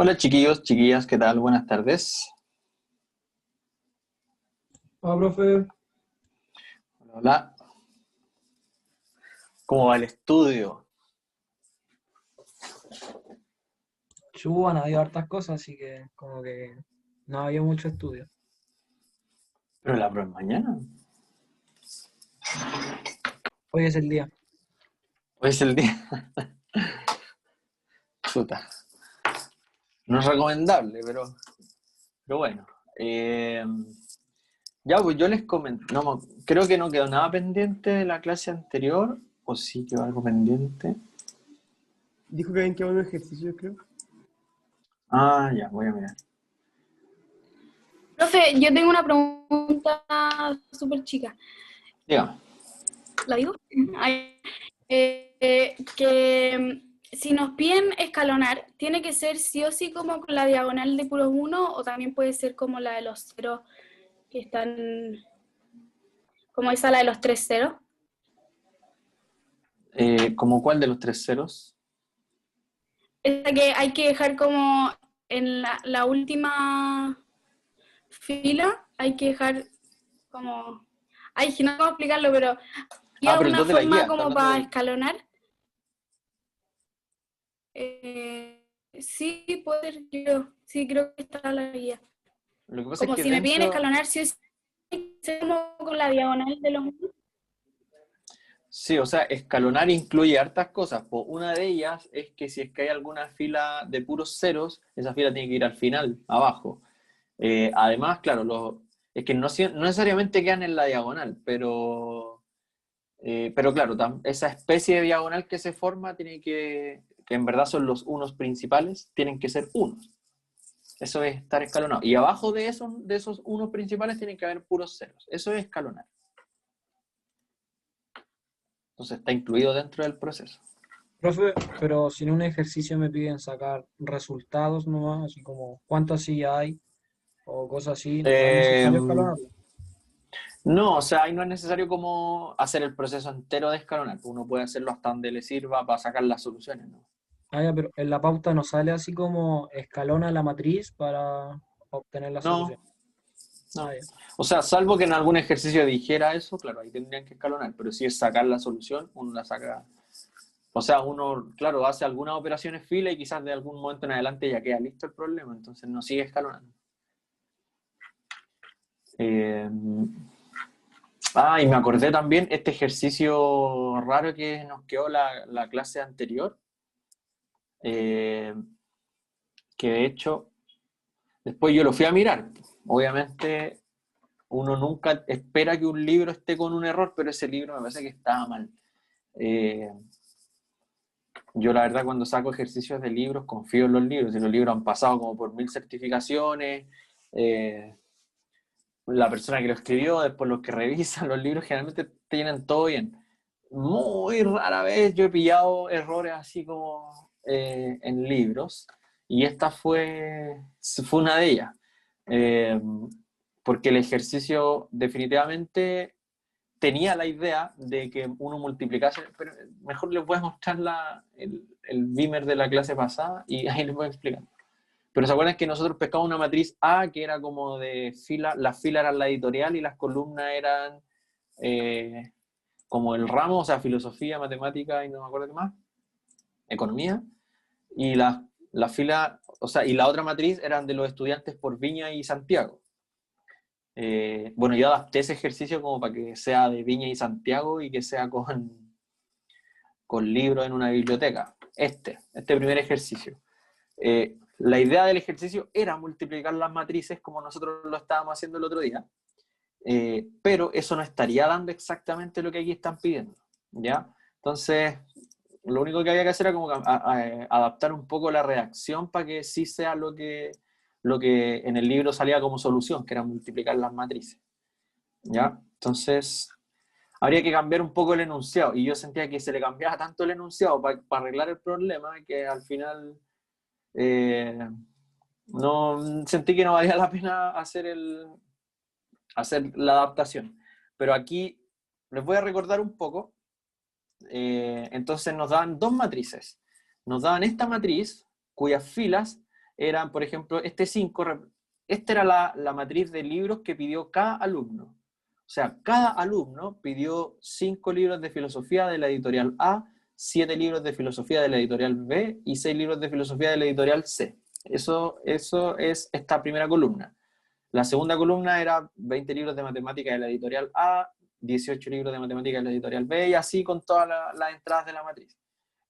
Hola chiquillos, chiquillas, ¿qué tal? Buenas tardes. Ah, profe, Hola, hola. ¿Cómo va el estudio? han habido hartas cosas, así que como que no había mucho estudio. Pero la prueba es mañana. Hoy es el día. Hoy es el día. Chuta. No es recomendable, pero bueno. Eh, ya, pues yo les comento. No, creo que no quedó nada pendiente de la clase anterior. ¿O sí quedó algo pendiente? Dijo que habían quedado un ejercicio, creo. Ah, ya, voy a mirar. Profe, yo tengo una pregunta súper chica. Dígame. ¿La digo? Ay, que si nos piden escalonar, ¿tiene que ser sí o sí como con la diagonal de puros uno o también puede ser como la de los ceros que están, como esa la de los tres ceros? ¿Cómo cuál de los tres ceros? Esa que hay que dejar como en la última fila, hay que dejar como... Ay, no sé cómo explicarlo, pero Ah, había pero el una 2 de la forma guía. Está como hablando para del... escalonar. Sí, puede ser, sí, creo que está la guía. Lo que pasa es Como que si me piden dentro... escalonar, sí, sí, como con la diagonal de los... Sí, o sea, escalonar incluye hartas cosas. Pues una de ellas es que si es que hay alguna fila de puros ceros, esa fila tiene que ir al final, abajo. Además, claro, es que no necesariamente quedan en la diagonal, pero claro, esa especie de diagonal que se forma tiene que en verdad son los unos principales, tienen que ser unos. Eso es estar escalonado. Y abajo de esos unos principales tienen que haber puros ceros. Eso es escalonar. Entonces está incluido dentro del proceso. Profe, pero si en un ejercicio me piden sacar resultados nomás, así como cuántas sillas hay o cosas así, no es Eh, necesario escalonarlo. no, o sea, ahí no es necesario como hacer el proceso entero de escalonar. Uno puede hacerlo hasta donde le sirva para sacar las soluciones, ¿no? Ah, ya, pero en la pauta no sale así como escalona la matriz para obtener la No, solución. Ah, no. ya. O sea, salvo que en algún ejercicio dijera eso, claro, ahí tendrían que escalonar. Pero si es sacar la solución, uno la saca. O sea, uno, claro, hace algunas operaciones fila y quizás de algún momento en adelante ya queda listo el problema, entonces no sigue escalonando. Eh, y me acordé también este ejercicio raro que nos quedó la clase anterior, eh, que de hecho después yo lo fui a mirar. Obviamente uno nunca espera que un libro esté con un error, pero ese libro me parece que estaba mal. Eh, yo la verdad cuando saco ejercicios de libros confío en los libros, y los libros han pasado como por 1000 certificaciones, eh, la persona que lo escribió, después los que revisan los libros generalmente tienen todo bien. Muy rara vez yo he pillado errores así como en libros, y esta fue una de ellas. Eh, Porque el ejercicio definitivamente tenía la idea de que uno multiplicase, pero mejor les voy a mostrar el Beamer de la clase pasada y ahí les voy a explicar. Pero ¿se acuerdan que nosotros pescamos una matriz A que era como de fila, las filas eran la editorial y las columnas eran eh, como el ramo, o sea, filosofía, matemática y no me acuerdo qué más, economía, y la fila, o sea, y la otra matriz eran de los estudiantes por Viña y Santiago. Bueno, yo adapté ese ejercicio como para que sea de Viña y Santiago y que sea con libros en una biblioteca. Este primer ejercicio. La idea del ejercicio era multiplicar las matrices como nosotros lo estábamos haciendo el otro día, pero eso no estaría dando exactamente lo que aquí están pidiendo, ¿ya? Entonces, lo único que había que hacer era como adaptar un poco la redacción para que sí sea lo que en el libro salía como solución, que era multiplicar las matrices, ¿ya? Entonces, habría que cambiar un poco el enunciado, y yo sentía que se le cambiaba tanto el enunciado para arreglar el problema que al final no sentí que no valía la pena hacer la adaptación. Pero aquí les voy a recordar un poco. Entonces nos daban dos matrices. Nos daban esta matriz, cuyas filas eran, por ejemplo, esta era la matriz de libros que pidió cada alumno. O sea, cada alumno pidió 5 libros de filosofía de la editorial A, 7 libros de filosofía de la editorial B y 6 libros de filosofía de la editorial C. Eso es esta primera columna. La segunda columna era 20 libros de matemática de la editorial A, 18 libros de matemática de la editorial B, y así con todas las entradas de la matriz.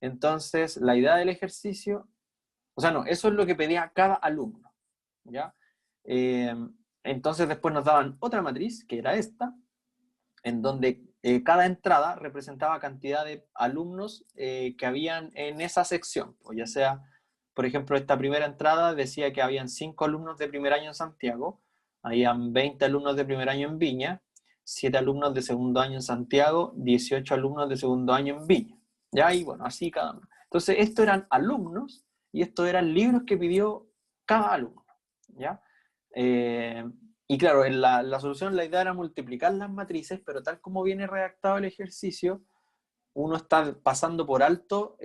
Entonces, la idea del ejercicio, o sea, no, eso es lo que pedía cada alumno, ¿ya? Entonces después nos daban otra matriz, que era esta, en donde cada entrada representaba cantidad de alumnos que habían en esa sección. O ya sea, por ejemplo, esta primera entrada decía que habían 5 alumnos de primer año en Santiago, habían 20 alumnos de primer año en Viña, 7 alumnos de segundo año en Santiago, 18 alumnos de segundo año en Viña. ¿Ya? Y bueno, así cada uno. Entonces, estos eran alumnos y estos eran libros que pidió cada alumno. ¿Ya? Y claro, en la solución la idea era multiplicar las matrices, pero tal como viene redactado el ejercicio, uno está pasando por alto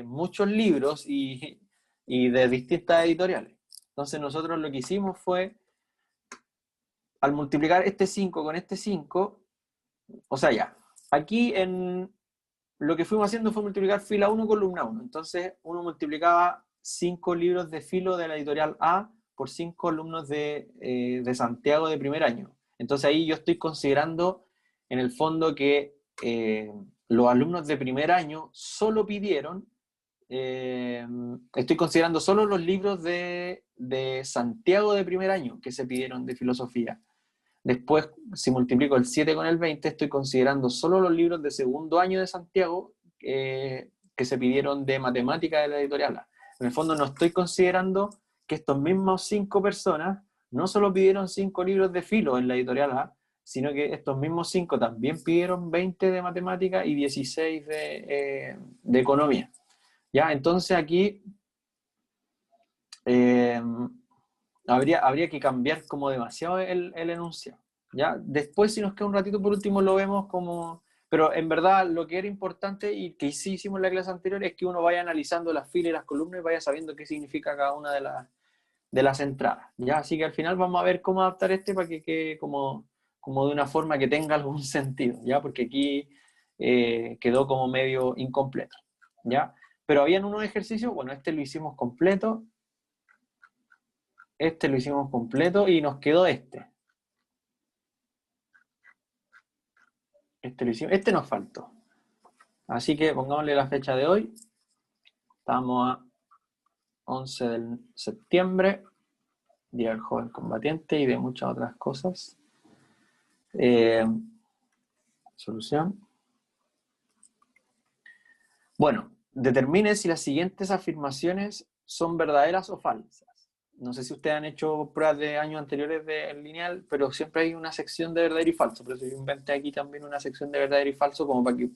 muchos libros y de distintas editoriales. Entonces nosotros lo que hicimos fue, al multiplicar este 5 con este 5, o sea ya, aquí lo que fuimos haciendo fue multiplicar fila 1, columna 1. Entonces uno multiplicaba 5 libros de filo de la editorial A por 5 alumnos de Santiago de primer año. Entonces ahí yo estoy considerando, en el fondo, que los alumnos de primer año solo pidieron, estoy considerando solo los libros de Santiago de primer año que se pidieron de filosofía. Después, si multiplico el 7 con el 20, estoy considerando solo los libros de segundo año de Santiago que se pidieron de matemática de la editorial A. En el fondo no estoy considerando que estos mismos 5 personas no solo pidieron 5 libros de filo en la editorial A, sino que estos mismos 5 también pidieron 20 de matemática y 16 de economía. ¿Ya? Entonces aquí habría que cambiar como demasiado el enunciado. ¿Ya? Después, si nos queda un ratito, por último lo vemos como... Pero en verdad lo que era importante y que sí hicimos en la clase anterior es que uno vaya analizando las filas y las columnas y vaya sabiendo qué significa cada una de las entradas. ¿Ya? Así que al final vamos a ver cómo adaptar este para que quede como de una forma que tenga algún sentido, ¿ya? Porque aquí quedó como medio incompleto, ¿ya? Pero habían unos ejercicios, bueno, este lo hicimos completo y nos quedó este. Este nos faltó. Así que pongámosle la fecha de hoy. Estamos a 11 de septiembre, Día del Joven Combatiente y de muchas otras cosas. Solución. Bueno, determine si las siguientes afirmaciones son verdaderas o falsas. No sé si ustedes han hecho pruebas de años anteriores de lineal, pero siempre hay una sección de verdadero y falso. Por eso yo inventé aquí también una sección de verdadero y falso, como para que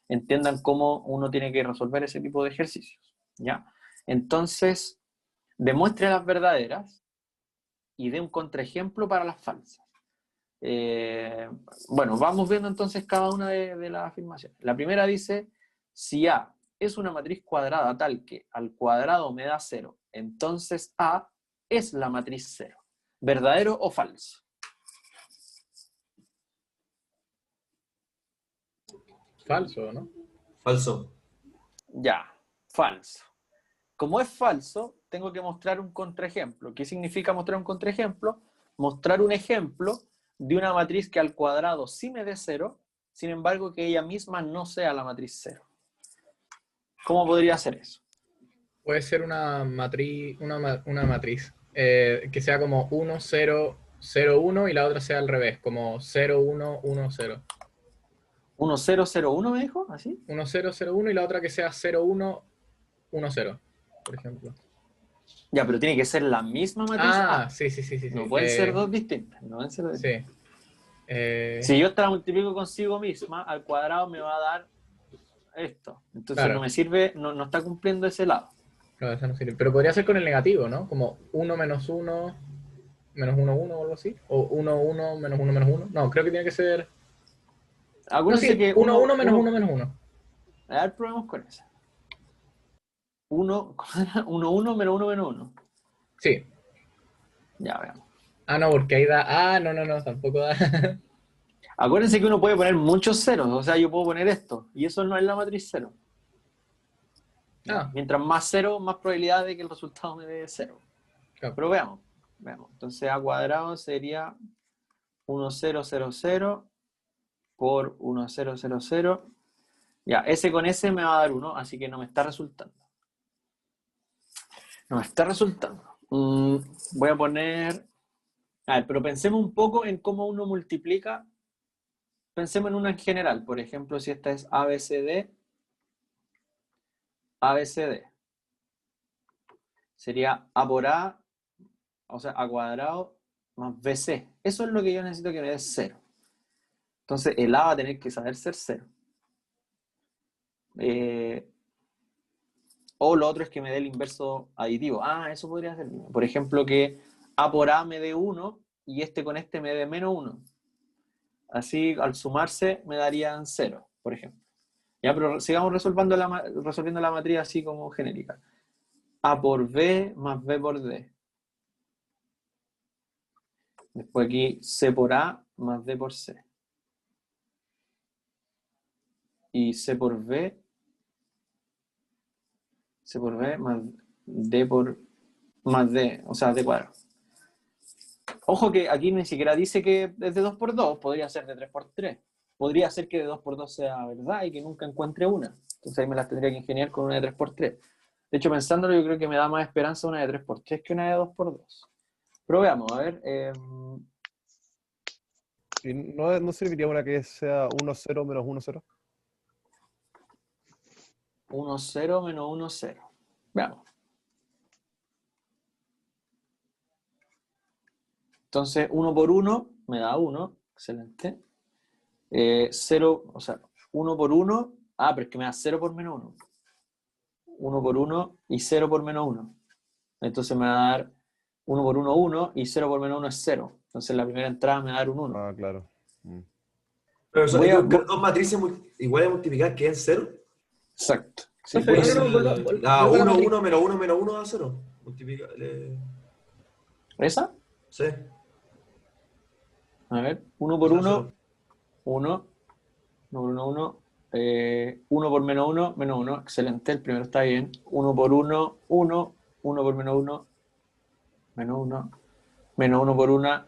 entiendan cómo uno tiene que resolver ese tipo de ejercicios, ¿ya? Entonces, demuestre las verdaderas y dé un contraejemplo para las falsas. Bueno, vamos viendo entonces cada una de las afirmaciones. La primera dice, si A es una matriz cuadrada tal que al cuadrado me da 0, entonces A es la matriz 0. ¿Verdadero o falso? Falso, ¿no? Falso. Ya, falso. Como es falso, tengo que mostrar un contraejemplo. ¿Qué significa mostrar un contraejemplo? Mostrar un ejemplo de una matriz que al cuadrado sí me dé 0, sin embargo que ella misma no sea la matriz 0. ¿Cómo podría ser eso? Puede ser una matriz, que sea como 1, 0, 0, 1 y la otra sea al revés, como 0, 1, 1, 0. 1, 0, 0, 1 me dijo, ¿así? 1, 0, 0, 1 y la otra que sea 0, 1, 1, 0, por ejemplo. Ya, pero tiene que ser la misma matriz A. Sí. No pueden ser dos distintas. No pueden ser dos distintas. Sí. Si yo la multiplico consigo misma, al cuadrado me va a dar esto. Entonces Claro. no me sirve, no está cumpliendo ese lado. No, esa no sirve. Pero podría ser con el negativo, ¿no? Como 1 menos 1, menos 1, 1 o algo así. O 1, 1, menos 1, menos 1. No, creo que tiene que ser... Acuérdense No, sí, que 1, 1, menos 1, menos 1. A ver, probemos con esa. 1, 1 menos 1 menos 1. Sí. Ya, veamos. Ah, no, porque ahí da... Ah, no, tampoco da. Acuérdense que uno puede poner muchos ceros, o sea, yo puedo poner esto, y eso no es la matriz cero. ¿Ya? Ah, Mientras más cero, más probabilidad de que el resultado me dé cero. claro. Pero veamos. Entonces a cuadrado sería 1000 por 1000. Ya, S con S me va a dar 1, así que no me está resultando. No me está resultando. Voy a poner... A ver, pero pensemos un poco en cómo uno multiplica. Pensemos en una en general. Por ejemplo, si esta es ABCD, ABCD. Sería A por A, o sea, A cuadrado más BC. Eso es lo que yo necesito que me dé 0. Entonces, el A va a tener que saber ser 0. O lo otro es que me dé el inverso aditivo. Ah, eso podría ser. Por ejemplo, que A por A me dé 1 y este con este me dé menos 1. Así, al sumarse, me darían 0, por ejemplo. Ya, pero sigamos resolviendo la matriz así como genérica. A por B más B por D. Después aquí C por A más D por C. Y C por B más D más D, o sea, D cuadrado. Ojo que aquí ni siquiera dice que es de 2 por 2, podría ser de 3 por 3. Podría ser que de 2 por 2 sea verdad y que nunca encuentre una. Entonces ahí me las tendría que ingeniar con una de 3 por 3. De hecho, pensándolo, yo creo que me da más esperanza una de 3 por 3 que una de 2 por 2. Pero veamos, a ver. ¿Y no serviría una que sea 1,0 menos 1,0? 1, 0 menos 1, 0. Veamos. Entonces, 1 por 1 me da 1. Excelente. 0, o sea, 1 por 1. Ah, pero es que me da 0 por menos 1. 1 por 1 y 0 por menos 1. Entonces me va a dar 1 por 1, 1 y 0 por menos 1 es 0. Entonces la primera entrada me va a dar un 1. Ah, claro. Pero eso, Voy hay que a- buscar dos matrices iguales a multiplicar que es 0. Exacto. Sí, Profe, puro no, cero. Da vuelva a la 1, matriz. 1, menos 1, menos 1 da 0. Multiplica. ¿Esa? Sí. A ver, 1 por Da 1, 0. 1. 1 por 1, 1. 1 por menos 1, menos 1. Excelente, el primero está bien. 1 por 1, 1. 1 por menos 1, menos 1. Menos 1 por 1.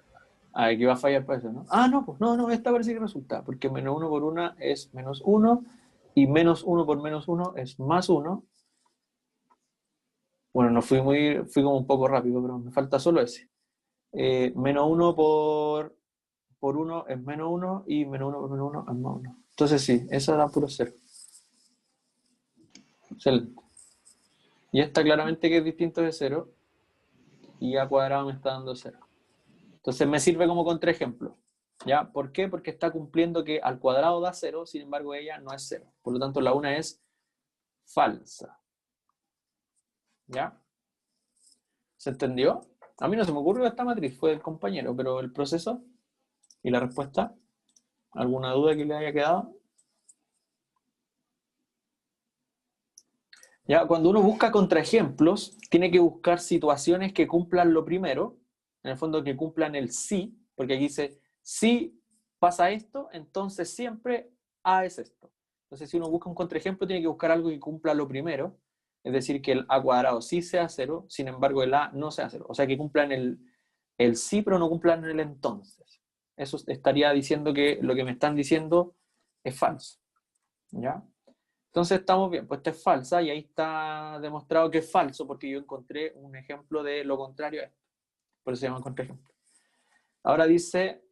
Aquí va a fallar para eso, ¿no? Ah, no, pues no, esta parece que resulta. Porque menos 1 por 1 es menos 1. Y menos 1 por menos 1 es más 1. Bueno, no fui como un poco rápido, pero me falta solo ese. Menos 1 por 1 es menos 1 y menos 1 por menos 1 es más 1. Entonces sí, esa da puro 0. Excelente. Y esta claramente que es distinto de 0 y a cuadrado me está dando 0. Entonces me sirve como contraejemplo. ¿Ya? ¿Por qué? Porque está cumpliendo que al cuadrado da 0, sin embargo ella no es 0. Por lo tanto la una es falsa. ¿Ya? ¿Se entendió? A mí no se me ocurrió esta matriz, fue el compañero, pero el proceso y la respuesta, ¿alguna duda que le haya quedado? Ya, cuando uno busca contraejemplos, tiene que buscar situaciones que cumplan lo primero, en el fondo que cumplan el sí, porque aquí dice, si pasa esto, entonces siempre A es esto. Entonces, si uno busca un contraejemplo, tiene que buscar algo que cumpla lo primero, es decir, que el A cuadrado sí sea 0, sin embargo el A no sea 0. O sea, que cumplan el sí, pero no cumplan el entonces. Eso estaría diciendo que lo que me están diciendo es falso. ¿Ya? Entonces estamos bien, pues esta es falsa y ahí está demostrado que es falso porque yo encontré un ejemplo de lo contrario a esto. Por eso se llama contraejemplo. Ahora dice,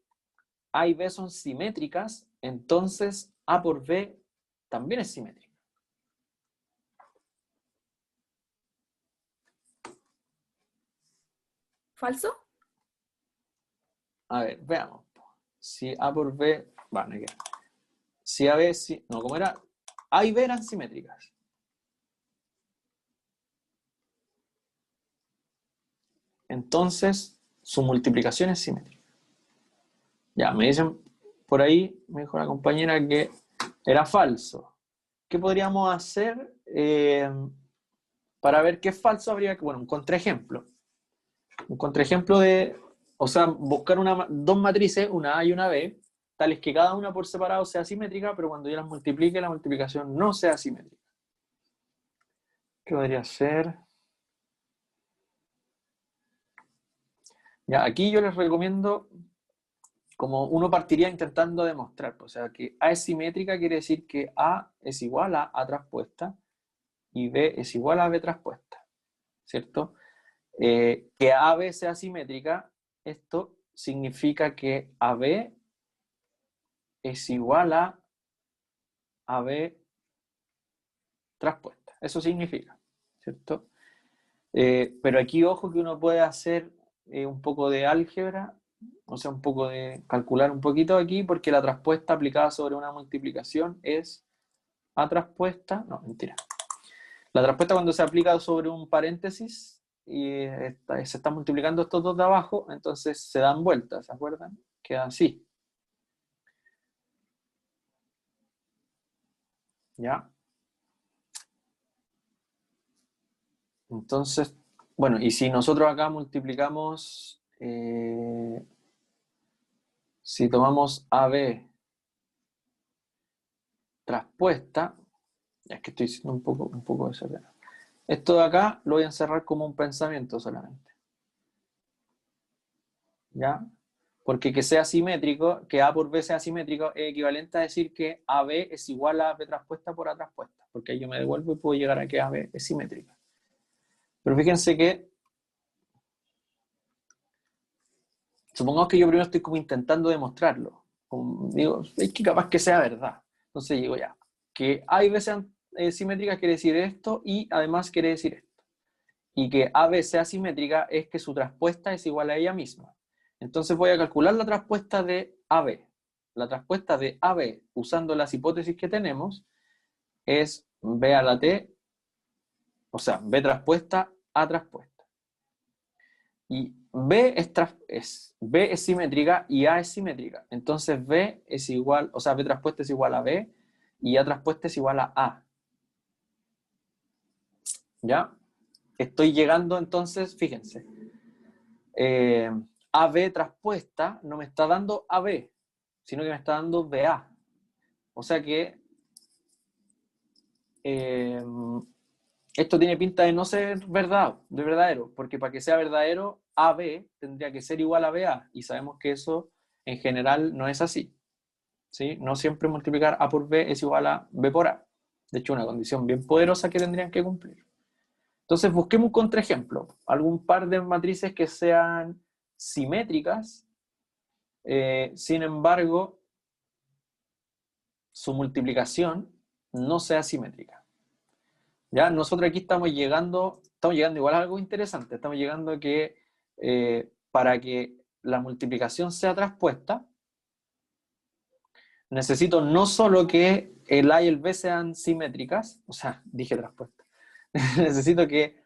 A y B son simétricas, entonces A por B también es simétrica. ¿Falso? A ver, veamos. Si A por B, bueno, ya. Si A, B, no, ¿cómo era? A y B eran simétricas. Entonces, su multiplicación es simétrica. Ya, me dicen por ahí, me dijo la compañera que era falso. ¿Qué podríamos hacer para ver qué es falso? Habría que, bueno, un contraejemplo. Un contraejemplo de, o sea, buscar dos matrices, una A y una B, tales que cada una por separado sea simétrica, pero cuando yo las multiplique, la multiplicación no sea simétrica. ¿Qué podría ser? Ya, aquí yo les recomiendo, como uno partiría intentando demostrar, o sea, que A es simétrica quiere decir que A es igual a A traspuesta y B es igual a B traspuesta, ¿cierto? Que AB sea simétrica, esto significa que AB es igual a AB traspuesta. Eso significa, ¿cierto? Pero aquí, ojo, que uno puede hacer un poco de álgebra, o sea, un poco de calcular un poquito aquí, porque la traspuesta aplicada sobre una multiplicación es A traspuesta, no, mentira. La traspuesta cuando se aplica sobre un paréntesis y se están multiplicando estos dos de abajo, entonces se dan vueltas, ¿se acuerdan? Queda así. ¿Ya? Entonces, bueno, y si nosotros acá multiplicamos, si tomamos AB traspuesta, es que estoy siendo un poco desordenado. Esto de acá lo voy a encerrar como un pensamiento solamente. ¿Ya? Porque que sea simétrico, que A por B sea simétrico, es equivalente a decir que AB es igual a B traspuesta por A traspuesta. Porque ahí yo me devuelvo y puedo llegar a que AB es simétrica. Pero fíjense que, supongamos que yo primero estoy como intentando demostrarlo. Digo, es que capaz que sea verdad. Entonces digo ya, que A y B sean simétricas quiere decir esto y además quiere decir esto. Y que AB sea simétrica es que su traspuesta es igual a ella misma. Entonces voy a calcular la traspuesta de AB. La traspuesta de AB, usando las hipótesis que tenemos, es B a la T, o sea, B traspuesta, A traspuesta. Y B es simétrica y A es simétrica. Entonces B es igual, o sea, B traspuesta es igual a B y A traspuesta es igual a A. ¿Ya? Estoy llegando entonces, fíjense, AB traspuesta no me está dando AB, sino que me está dando BA. O sea que esto tiene pinta de no ser verdadero, porque para que sea verdadero, AB tendría que ser igual a BA, y sabemos que eso en general no es así. ¿Sí? No siempre multiplicar A por B es igual a B por A. De hecho, una condición bien poderosa que tendrían que cumplir. Entonces, busquemos un contraejemplo. Algún par de matrices que sean simétricas, sin embargo, su multiplicación no sea simétrica. ¿Ya? Nosotros aquí estamos llegando igual a algo interesante. Estamos llegando a que para que la multiplicación sea traspuesta, necesito no solo que el A y el B sean simétricas, o sea, dije traspuesta. Necesito que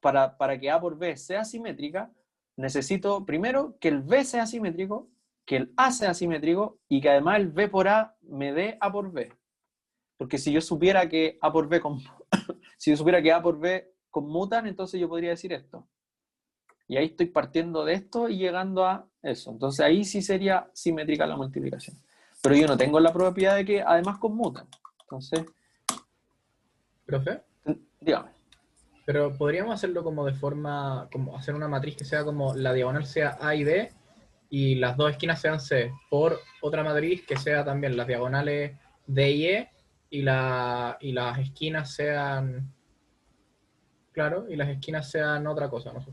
para que A por B sea simétrica, necesito primero que el B sea simétrico, que el A sea simétrico y que además el B por A me dé A por B. Porque si yo supiera que A por B conmutan, entonces yo podría decir esto. Y ahí estoy partiendo de esto y llegando a eso. Entonces ahí sí sería simétrica la multiplicación. Pero yo no tengo la propiedad de que además conmutan. Entonces, ¿Profe? dígame. Pero podríamos hacerlo como de forma, como hacer una matriz que sea como la diagonal sea A y B y las dos esquinas sean C, por otra matriz que sea también las diagonales D y E y las esquinas sean, claro, y las esquinas sean otra cosa, no sé.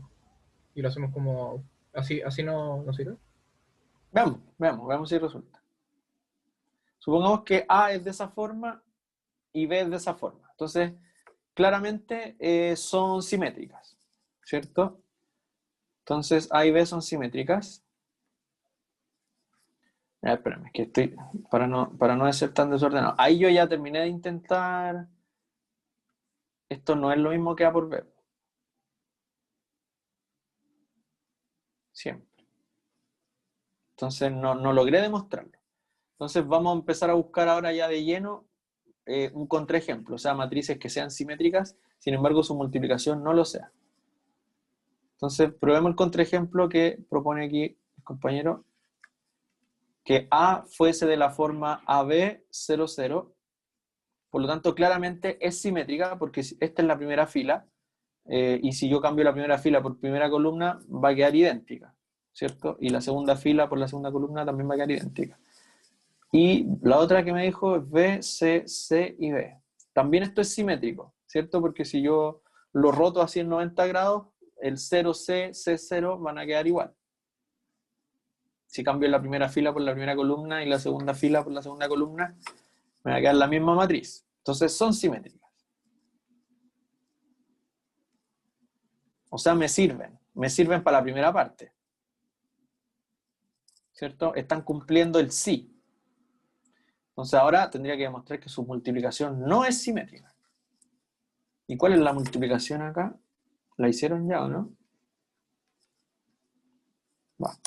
Y lo hacemos como, así no sirve. Veamos si resulta. Supongamos que A es de esa forma y B es de esa forma. Entonces, claramente son simétricas, ¿cierto? Entonces, A y B son simétricas. Espérame, es que estoy, para no ser tan desordenado. Ahí yo ya terminé de intentar. Esto no es lo mismo que A por B. Siempre. Entonces, no logré demostrarlo. Entonces, vamos a empezar a buscar ahora ya de lleno un contraejemplo, o sea, matrices que sean simétricas, sin embargo, su multiplicación no lo sea. Entonces, probemos el contraejemplo que propone aquí el compañero, que A fuese de la forma AB 0, 0. Por lo tanto, claramente es simétrica, porque esta es la primera fila, y si yo cambio la primera fila por primera columna, va a quedar idéntica, ¿cierto? Y la segunda fila por la segunda columna también va a quedar idéntica. Y la otra que me dijo es B, C, C y B. También esto es simétrico, ¿cierto? Porque si yo lo roto así en 90 grados, el 0C, C0 van a quedar igual. Si cambio la primera fila por la primera columna y la segunda fila por la segunda columna, me va a quedar la misma matriz. Entonces son simétricas. O sea, me sirven para la primera parte. ¿Cierto? Están cumpliendo el sí. Entonces ahora tendría que demostrar que su multiplicación no es simétrica. ¿Y cuál es la multiplicación acá? ¿La hicieron ya o no? Va.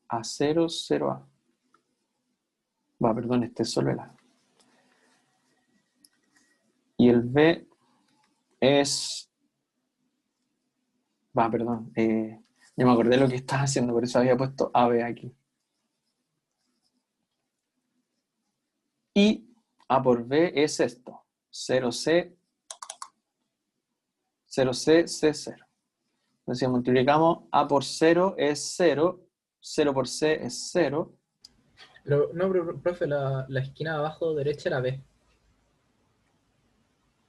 A0, 0A. Va, perdón, este es solo el A. Y el B es... Va, perdón. Yo me acordé de lo que estaba haciendo, por eso había puesto AB aquí. Y A por B es esto. 0C, 0C, C0. Entonces, si multiplicamos A por 0 es 0, 0 por C es 0. Pero, no, profe, la esquina de abajo derecha era B.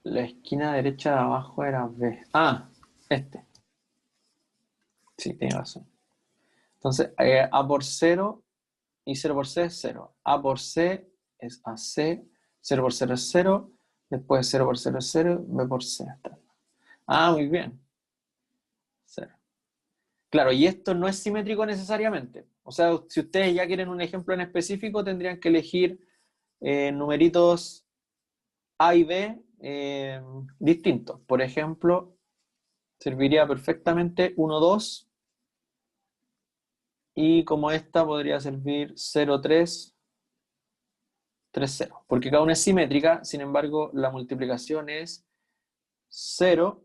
La esquina derecha de abajo era B. Ah, este. Sí, tiene razón. Entonces, A por 0 y 0 por C es 0. A por C es AC, 0 por 0 es 0, después 0 por 0 es 0, B por C. Ah, muy bien. 0. Claro, y esto no es simétrico necesariamente. O sea, si ustedes ya quieren un ejemplo en específico, tendrían que elegir numeritos A y B distintos. Por ejemplo, serviría perfectamente 1, 2, y como esta podría servir 0, 3, 3, 0. Porque cada una es simétrica, sin embargo, la multiplicación es 0.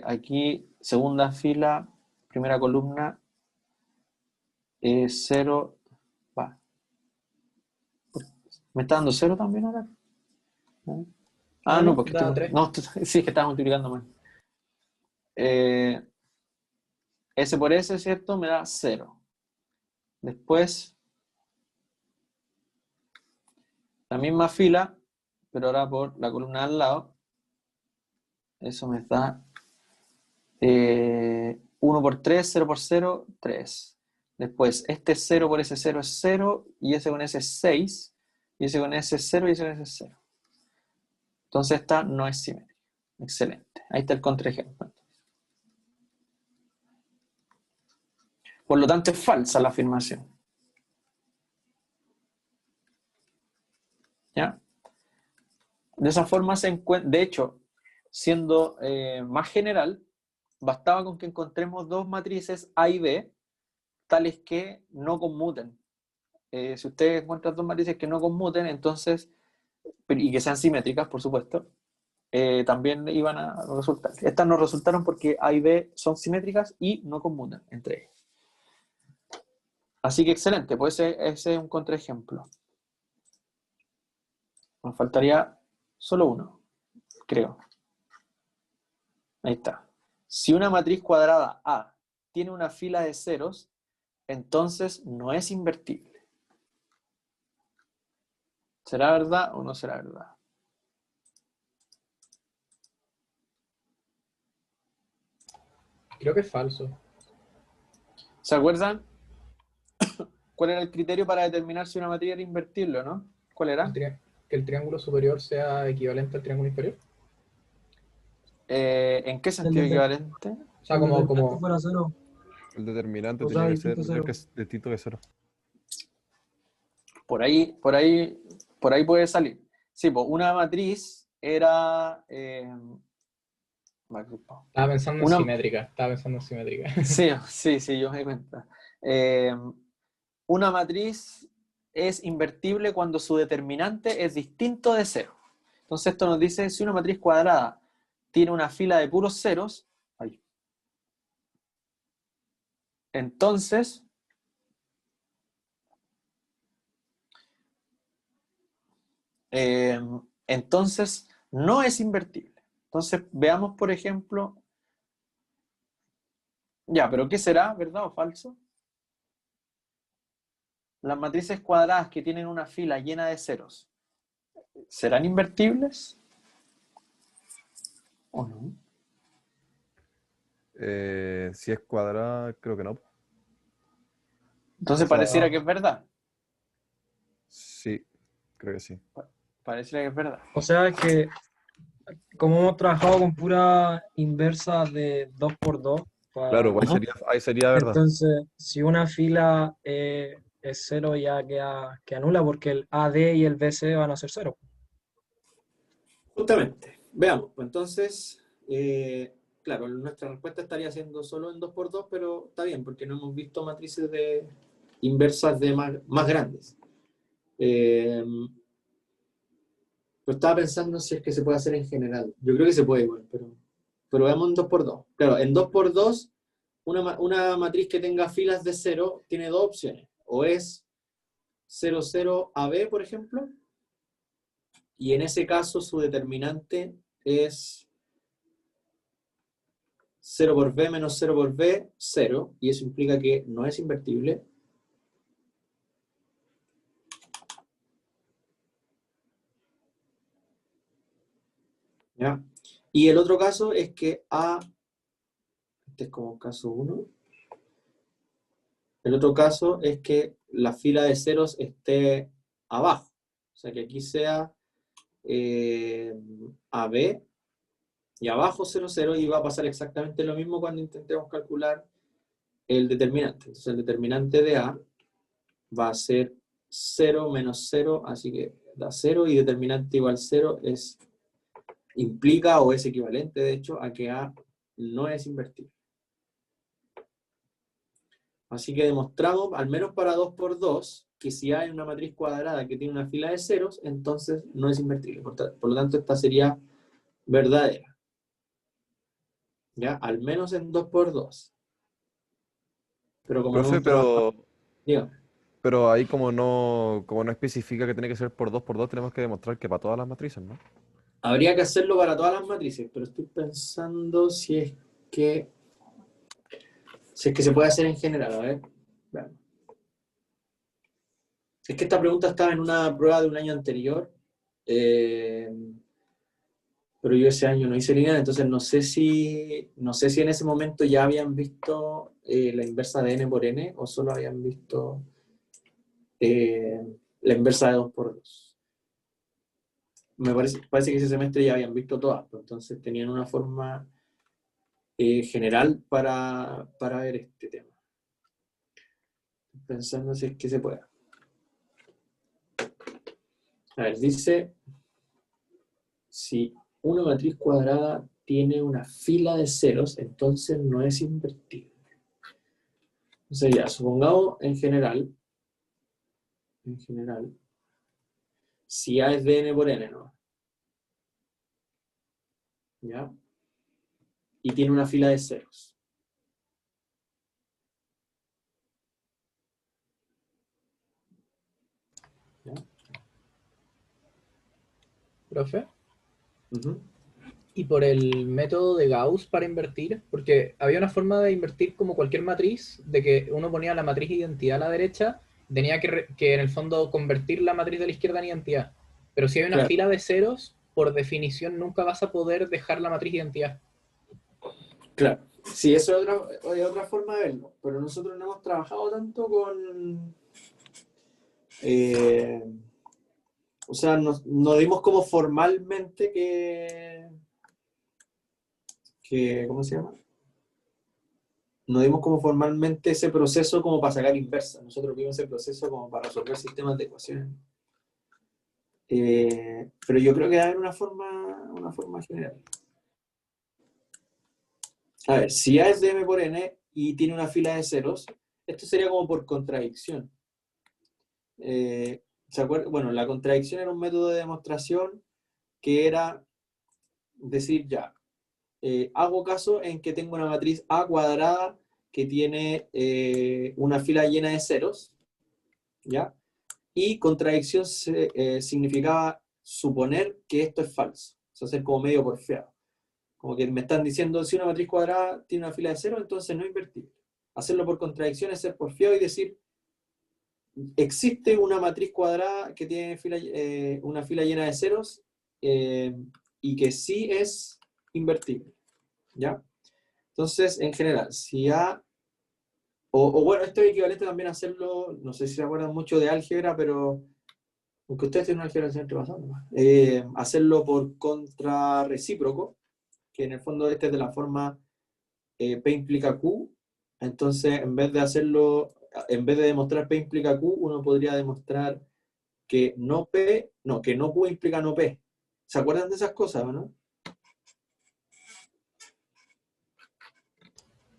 Aquí, segunda fila, primera columna, 0. Va. ¿Me está dando 0 también ahora? ¿No? Ah, no, porque da estoy... 3. No, sí, es que estaba multiplicando mal. S por S, ¿cierto? Me da 0. Después, la misma fila, pero ahora por la columna al lado. Eso me da 1 por 3, 0 por 0, 3. Después, este 0 por ese 0 es 0, y ese con ese es 6, y ese con ese es 0, y ese con ese es 0. Entonces esta no es simétrica. Excelente. Ahí está el contraejemplo. Por lo tanto, es falsa la afirmación. ¿Ya? De esa forma se encuentra, de hecho, siendo más general, bastaba con que encontremos dos matrices A y B, tales que no conmuten. Si ustedes encuentran dos matrices que no conmuten, entonces, y que sean simétricas, por supuesto, también iban a resultar. Estas no resultaron porque A y B son simétricas y no conmutan entre ellas. Así que excelente, pues ese es un contraejemplo. Nos faltaría solo uno, creo. Ahí está. Si una matriz cuadrada A tiene una fila de ceros, entonces no es invertible. ¿Será verdad o no será verdad? Creo que es falso. ¿Se acuerdan? ¿Cuál era el criterio para determinar si una matriz era invertible o no? ¿Cuál era? Que el triángulo superior sea equivalente al triángulo inferior. ¿En qué sentido equivalente? O sea, como fuera cero. El determinante O sea, tenía que ser distinto cero. distinto que 0. Por ahí puede salir. Sí, pues una matriz era... Estaba pensando en simétrica. Sí, yo me di cuenta. Una matriz es invertible cuando su determinante es distinto de 0. Entonces esto nos dice, si una matriz cuadrada tiene una fila de puros ceros, entonces, entonces no es invertible. Entonces, veamos, por ejemplo, ya, pero ¿qué será, verdad o falso? Las matrices cuadradas que tienen una fila llena de ceros, ¿serán invertibles o no? Si es cuadrada, creo que no. Entonces O sea, pareciera que es verdad. Sí, creo que sí. Pareciera que es verdad. O sea que como hemos trabajado con pura inversa de 2 por 2, Claro, Ajá. ahí sería verdad. entonces si una fila es 0 ya queda nula porque el AD y el BC van a ser 0. Justamente. Veamos. Pues entonces, claro, nuestra respuesta estaría siendo solo en 2 por 2, pero está bien, porque no hemos visto matrices de inversas de más grandes. Pero estaba pensando si es que se puede hacer en general. Yo creo que se puede igual, pero veamos en 2 por 2. Claro, en 2 por 2, una matriz que tenga filas de 0 tiene dos opciones. O es 0, 0, AB, por ejemplo, y en ese caso su determinante es 0 por B menos 0 por B, 0, y eso implica que no es invertible. ¿Ya? Y el otro caso es que A, este es como caso 1, el otro caso es que la fila de ceros esté abajo, o sea que aquí sea AB y abajo 0, 0, y va a pasar exactamente lo mismo cuando intentemos calcular el determinante. Entonces el determinante de A va a ser 0 menos 0, así que da 0, y determinante igual 0 implica o es equivalente, de hecho, a que A no es invertible. Así que demostramos, al menos para 2 por 2, que si hay una matriz cuadrada que tiene una fila de ceros, entonces no es invertible. Por lo tanto, esta sería verdadera. ¿Ya? Al menos en 2 por 2. Pero como no Profe, hemos trabajado... Dígame. pero ahí como no especifica que tiene que ser por 2 por 2, tenemos que demostrar que para todas las matrices, ¿no? Habría que hacerlo para todas las matrices, pero estoy pensando si es que se puede hacer en general. A ver. Veamos. Es que esta pregunta estaba en una prueba de un año anterior, pero yo ese año no hice lineal, entonces no sé si en ese momento ya habían visto la inversa de n por n o solo habían visto la inversa de 2 por 2. Me parece que ese semestre ya habían visto todas, pues, entonces tenían una forma general para ver este tema. Pensando si es que se puede. A ver, dice, si una matriz cuadrada tiene una fila de ceros, entonces no es invertible. Entonces ya, supongamos en general, si A es de n por n, ¿no? ¿Ya? Y tiene una fila de ceros. ¿Ya? Profe. Uh-huh. Y por el método de Gauss para invertir, porque había una forma de invertir como cualquier matriz, de que uno ponía la matriz identidad a la derecha, tenía que en el fondo convertir la matriz de la izquierda en identidad. Pero si hay una Claro. fila de ceros, por definición nunca vas a poder dejar la matriz identidad. Claro. Sí, eso es otra forma de verlo, pero nosotros no hemos trabajado tanto con... o sea, no dimos como formalmente que ¿cómo se llama? No dimos como formalmente ese proceso como para sacar inversa. Nosotros vimos ese proceso como para resolver sistemas de ecuaciones. Pero yo creo que va a haber una forma general. A ver, si A es de m por n y tiene una fila de ceros, esto sería como por contradicción. ¿Se acuerdan? Bueno, la contradicción era un método de demostración que era decir ya, hago caso en que tengo una matriz A cuadrada que tiene una fila llena de ceros, ¿ya? Y contradicción significaba suponer que esto es falso, o sea, ser como medio porfiado. Como que me están diciendo, si una matriz cuadrada tiene una fila de ceros, entonces no es invertible. Hacerlo por contradicción es ser porfiado y decir, existe una matriz cuadrada que tiene una fila llena de ceros y que sí es invertible, ¿ya? Entonces, en general, si A, o bueno, esto es equivalente también a hacerlo, no sé si se acuerdan mucho de álgebra, pero aunque ustedes tienen una álgebra del semestre pasado, ¿no? Hacerlo por contrarrecíproco, que en el fondo este es de la forma P implica Q, entonces en vez de demostrar P implica Q, uno podría demostrar que no Q implica no P. ¿Se acuerdan de esas cosas, no?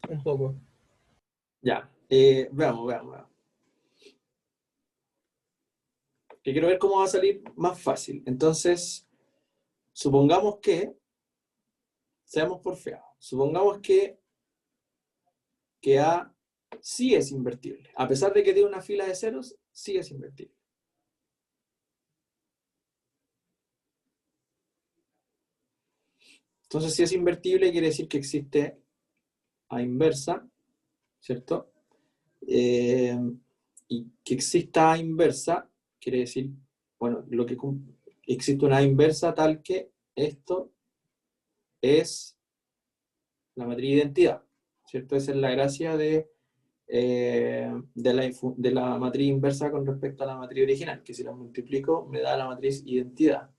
Un poco. Ya, veamos. Que quiero ver cómo va a salir más fácil. Entonces, supongamos que, seamos porfiados, supongamos que A sí es invertible. A pesar de que tiene una fila de ceros, sí es invertible. Entonces, si es invertible, quiere decir que existe A inversa, ¿cierto? Y que exista A inversa, quiere decir, bueno, existe una A inversa tal que esto es la matriz de identidad, ¿cierto? Esa es la gracia de la matriz inversa con respecto a la matriz original, que si la multiplico me da la matriz identidad.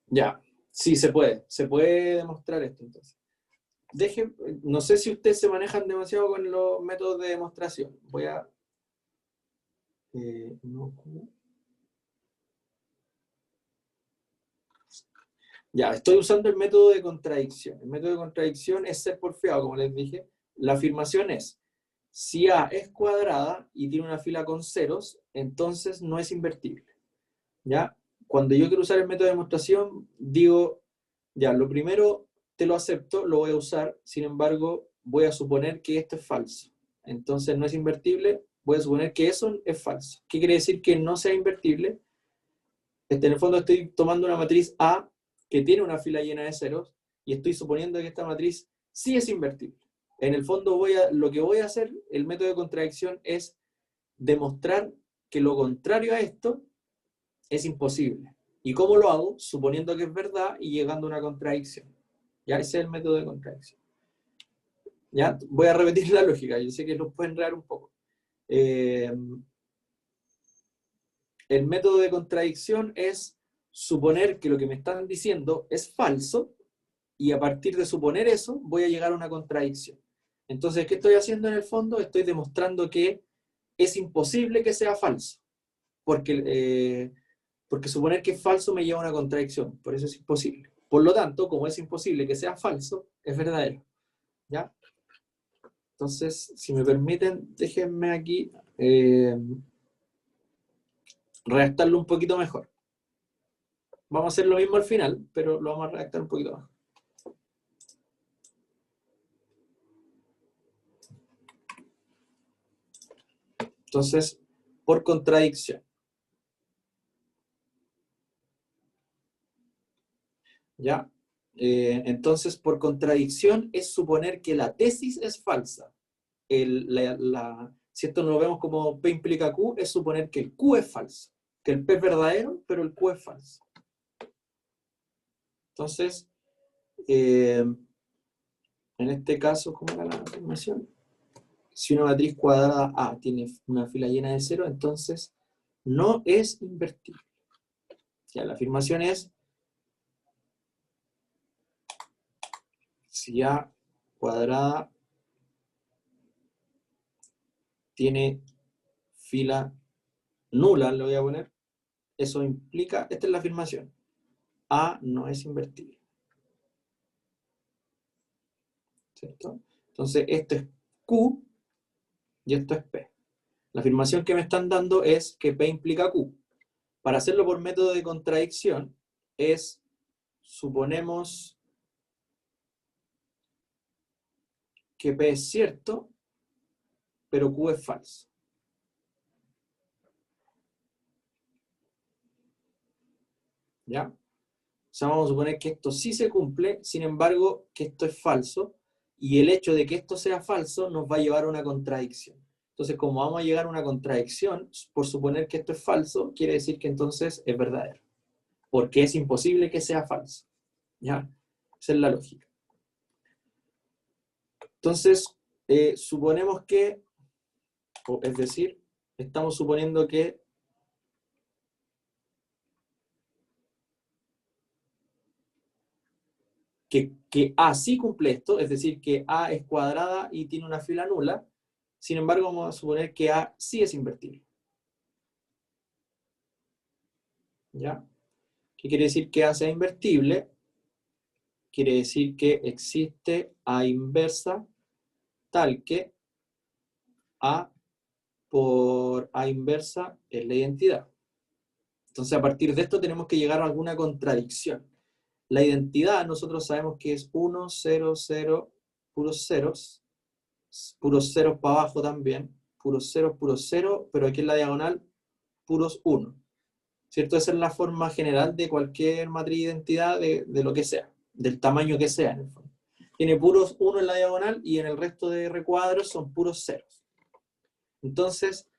Ya, sí, se puede demostrar esto entonces. No sé si ustedes se manejan demasiado con los métodos de demostración. Voy a... Ya, estoy usando el método de contradicción. El método de contradicción es ser porfiado, como les dije. La afirmación es, si A es cuadrada y tiene una fila con ceros, entonces no es invertible. ¿Ya? Cuando yo quiero usar el método de demostración, digo, ya, lo primero te lo acepto, lo voy a usar, sin embargo, voy a suponer que esto es falso. Entonces no es invertible, voy a suponer que eso es falso. ¿Qué quiere decir que no sea invertible? En el fondo estoy tomando una matriz A que tiene una fila llena de ceros y estoy suponiendo que esta matriz sí es invertible. En el fondo lo que voy a hacer, el método de contradicción, es demostrar que lo contrario a esto es imposible. ¿Y cómo lo hago? Suponiendo que es verdad y llegando a una contradicción. Ya ese es el método de contradicción. Ya, voy a repetir la lógica, yo sé que nos puede enredar un poco. El método de contradicción es suponer que lo que me están diciendo es falso y a partir de suponer eso voy a llegar a una contradicción. Entonces, ¿qué estoy haciendo en el fondo? Estoy demostrando que es imposible que sea falso, porque suponer que es falso me lleva a una contradicción, por eso es imposible. Por lo tanto, como es imposible que sea falso, es verdadero. ¿Ya? Entonces, si me permiten, déjenme aquí redactarlo un poquito mejor. Vamos a hacer lo mismo al final, pero lo vamos a redactar un poquito más. Entonces, por contradicción. ¿Ya? Entonces, por contradicción es suponer que la tesis es falsa. Si esto no lo vemos como P implica Q, es suponer que el Q es falso. Que el P es verdadero, pero el Q es falso. Entonces, en este caso, ¿cómo era la afirmación? Si una matriz cuadrada A tiene una fila llena de cero, entonces no es invertible. Ya, la afirmación es si A cuadrada tiene fila nula, lo voy a poner, eso implica, esta es la afirmación, A no es invertible. ¿Cierto? Entonces esto es Q y esto es P. La afirmación que me están dando es que P implica Q. Para hacerlo por método de contradicción es, suponemos que P es cierto, pero Q es falso. ¿Ya? O sea, vamos a suponer que esto sí se cumple, sin embargo, que esto es falso, y el hecho de que esto sea falso nos va a llevar a una contradicción. Entonces, como vamos a llegar a una contradicción, por suponer que esto es falso, quiere decir que entonces es verdadero. Porque es imposible que sea falso. ¿Ya? Esa es la lógica. Entonces, suponemos que, es decir, estamos suponiendo que A sí cumple esto, es decir, que A es cuadrada y tiene una fila nula. Sin embargo, vamos a suponer que A sí es invertible. ¿Ya? ¿Qué quiere decir que A sea invertible? Quiere decir que existe A inversa tal que A por A inversa es la identidad. Entonces, a partir de esto tenemos que llegar a alguna contradicción. La identidad, nosotros sabemos que es 1, 0, 0, puros ceros para abajo también, puros 0, pero aquí en la diagonal, puros 1. ¿Cierto? Esa es la forma general de cualquier matriz de identidad de lo que sea, del tamaño que sea en el fondo. Tiene puros 1 en la diagonal y en el resto de recuadros son puros ceros. Entonces,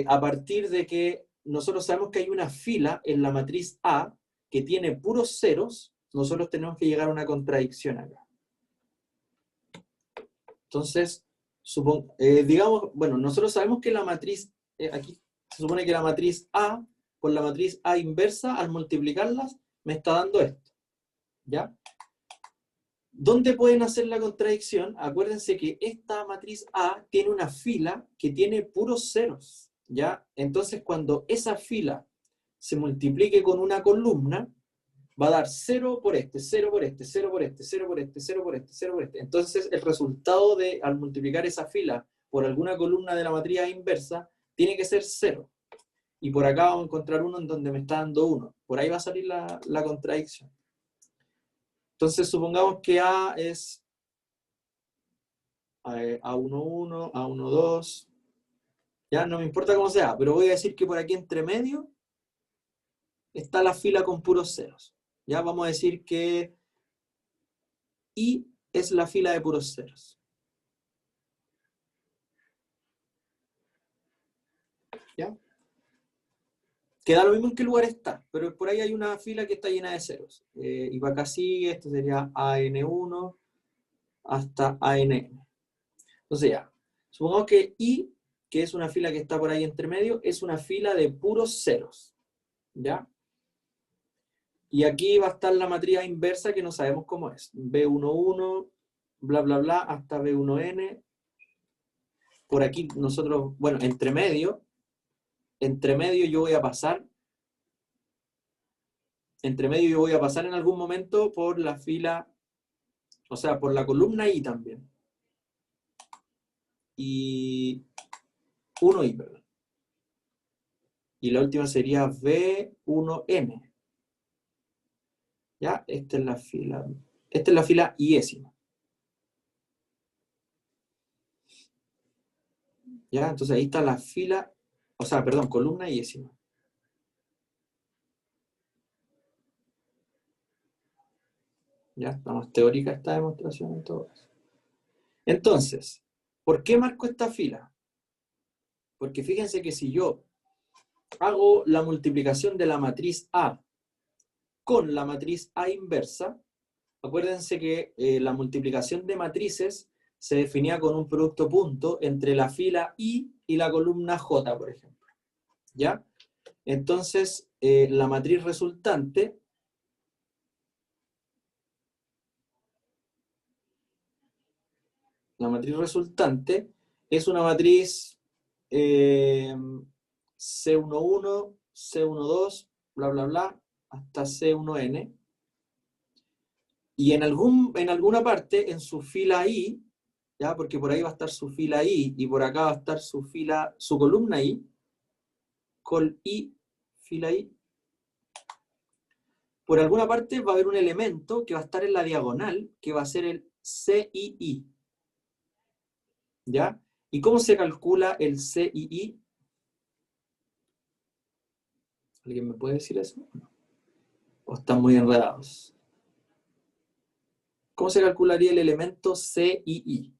a partir de que nosotros sabemos que hay una fila en la matriz A que tiene puros ceros, nosotros tenemos que llegar a una contradicción acá. Entonces, digamos, bueno, nosotros sabemos que la matriz, aquí se supone que la matriz A por la matriz A inversa, al multiplicarlas, me está dando esto. ¿Ya? ¿Dónde pueden hacer la contradicción? Acuérdense que esta matriz A tiene una fila que tiene puros ceros. ¿Ya? Entonces, cuando esa fila se multiplique con una columna, va a dar 0 por este, 0 por este, 0 por este, 0 por este, 0 por este, 0 por este. Entonces, el resultado al multiplicar esa fila por alguna columna de la matriz A inversa, tiene que ser 0. Y por acá vamos a encontrar uno en donde me está dando 1. Por ahí va a salir la contradicción. Entonces, supongamos que A es A11, A12. Ya no me importa cómo sea, pero voy a decir que por aquí entre medio está la fila con puros ceros. Ya vamos a decir que I es la fila de puros ceros. ¿Ya? Queda lo mismo en qué lugar está, pero por ahí hay una fila que está llena de ceros. Y para acá sigue, esto sería AN1 hasta ANN. Entonces ya, supongamos que I, que es una fila que está por ahí entre medio, es una fila de puros ceros. ¿Ya? Y aquí va a estar la matriz inversa que no sabemos cómo es. B11, bla, bla, bla, hasta B1N. Por aquí nosotros, bueno, entre medio yo voy a pasar, en algún momento por la fila, o sea, por la columna I también. Y 1I, perdón. Y la última sería B1N. ¿Ya? Esta es la fila iésima. ¿Ya? Entonces ahí está la fila, o sea, perdón, columna iésima. Ya, está más teórica esta demostración en todo caso. Entonces, ¿por qué marco esta fila? Porque fíjense que si yo hago la multiplicación de la matriz A con la matriz A inversa, acuérdense que la multiplicación de matrices se definía con un producto punto entre la fila I y la columna J, por ejemplo. ¿Ya? Entonces, la matriz resultante es una matriz C11, C12, bla, bla, bla, hasta C1N. Y en alguna parte, en su fila I, ¿ya? Porque por ahí va a estar su fila I, y por acá va a estar su columna I, col I, fila I. Por alguna parte va a haber un elemento que va a estar en la diagonal, que va a ser el CII. ¿Ya? ¿Y cómo se calcula el CII? ¿Alguien me puede decir eso? ¿O están muy enredados? ¿Cómo se calcularía el elemento CII?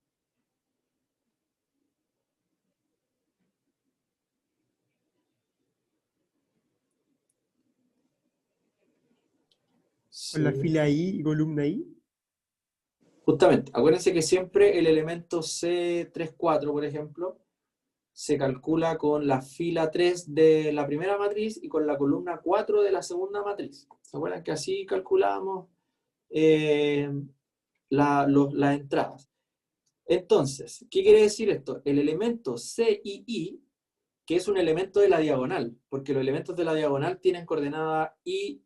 Con la fila I y columna I. Justamente, acuérdense que siempre el elemento C34, por ejemplo, se calcula con la fila 3 de la primera matriz y con la columna 4 de la segunda matriz. ¿Se acuerdan que así calculábamos las entradas? Entonces, ¿qué quiere decir esto? El elemento CII, que es un elemento de la diagonal, porque los elementos de la diagonal tienen coordenada I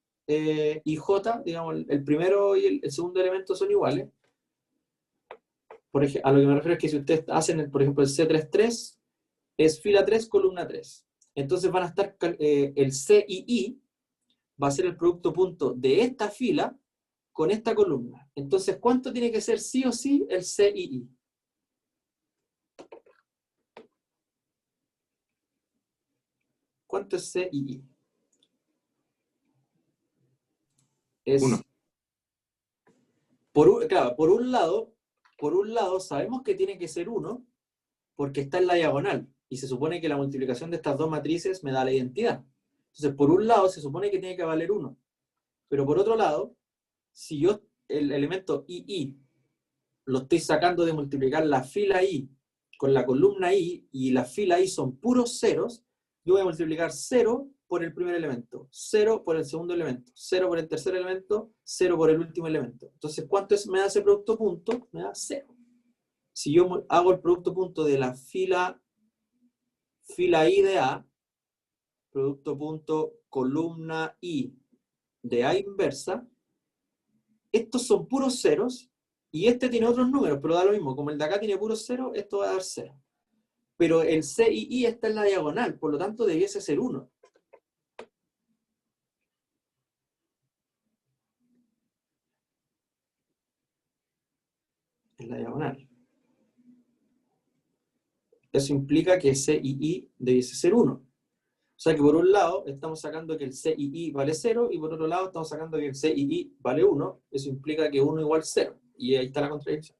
y J, digamos, el primero y el segundo elemento son iguales. Por ejemplo, a lo que me refiero es que si ustedes hacen, por ejemplo, el C33, es fila 3, columna 3. Entonces van a estar, el CII va a ser el producto punto de esta fila con esta columna. Entonces, ¿cuánto tiene que ser sí o sí el CII? ¿Cuánto es CII? Es 1. Claro, por un lado sabemos que tiene que ser 1 porque está en la diagonal y se supone que la multiplicación de estas dos matrices me da la identidad. Entonces, por un lado se supone que tiene que valer 1. Pero por otro lado, si yo el elemento II lo estoy sacando de multiplicar la fila I con la columna I y la fila I son puros ceros, yo voy a multiplicar 0 por el primer elemento, 0 por el segundo elemento, 0 por el tercer elemento, 0 por el último elemento. Entonces, ¿cuánto me da ese producto punto? Me da 0. Si yo hago el producto punto de la fila I de A, producto punto columna I de A inversa, estos son puros ceros y este tiene otros números, pero da lo mismo. Como el de acá tiene puros ceros, esto va a dar 0. Pero el CII está en la diagonal, por lo tanto debiese ser 1. En la diagonal. Eso implica que CII debiese ser 1. O sea que por un lado estamos sacando que el CII vale 0 y por otro lado estamos sacando que el CII vale 1. Eso implica que 1 igual 0. Y ahí está la contradicción.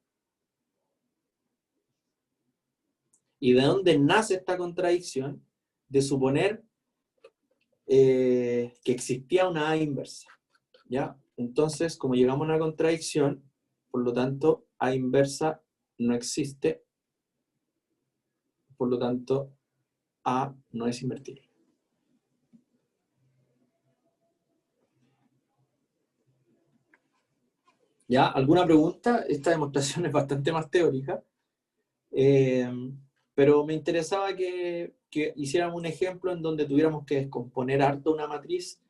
¿Y de dónde nace esta contradicción? De suponer que existía una A inversa. ¿Ya? Entonces, como llegamos a una contradicción, por lo tanto, A inversa no existe. Por lo tanto, A no es invertible. ¿Ya? ¿Alguna pregunta? Esta demostración es bastante más teórica. Pero me interesaba que hiciéramos un ejemplo en donde tuviéramos que descomponer harto una matriz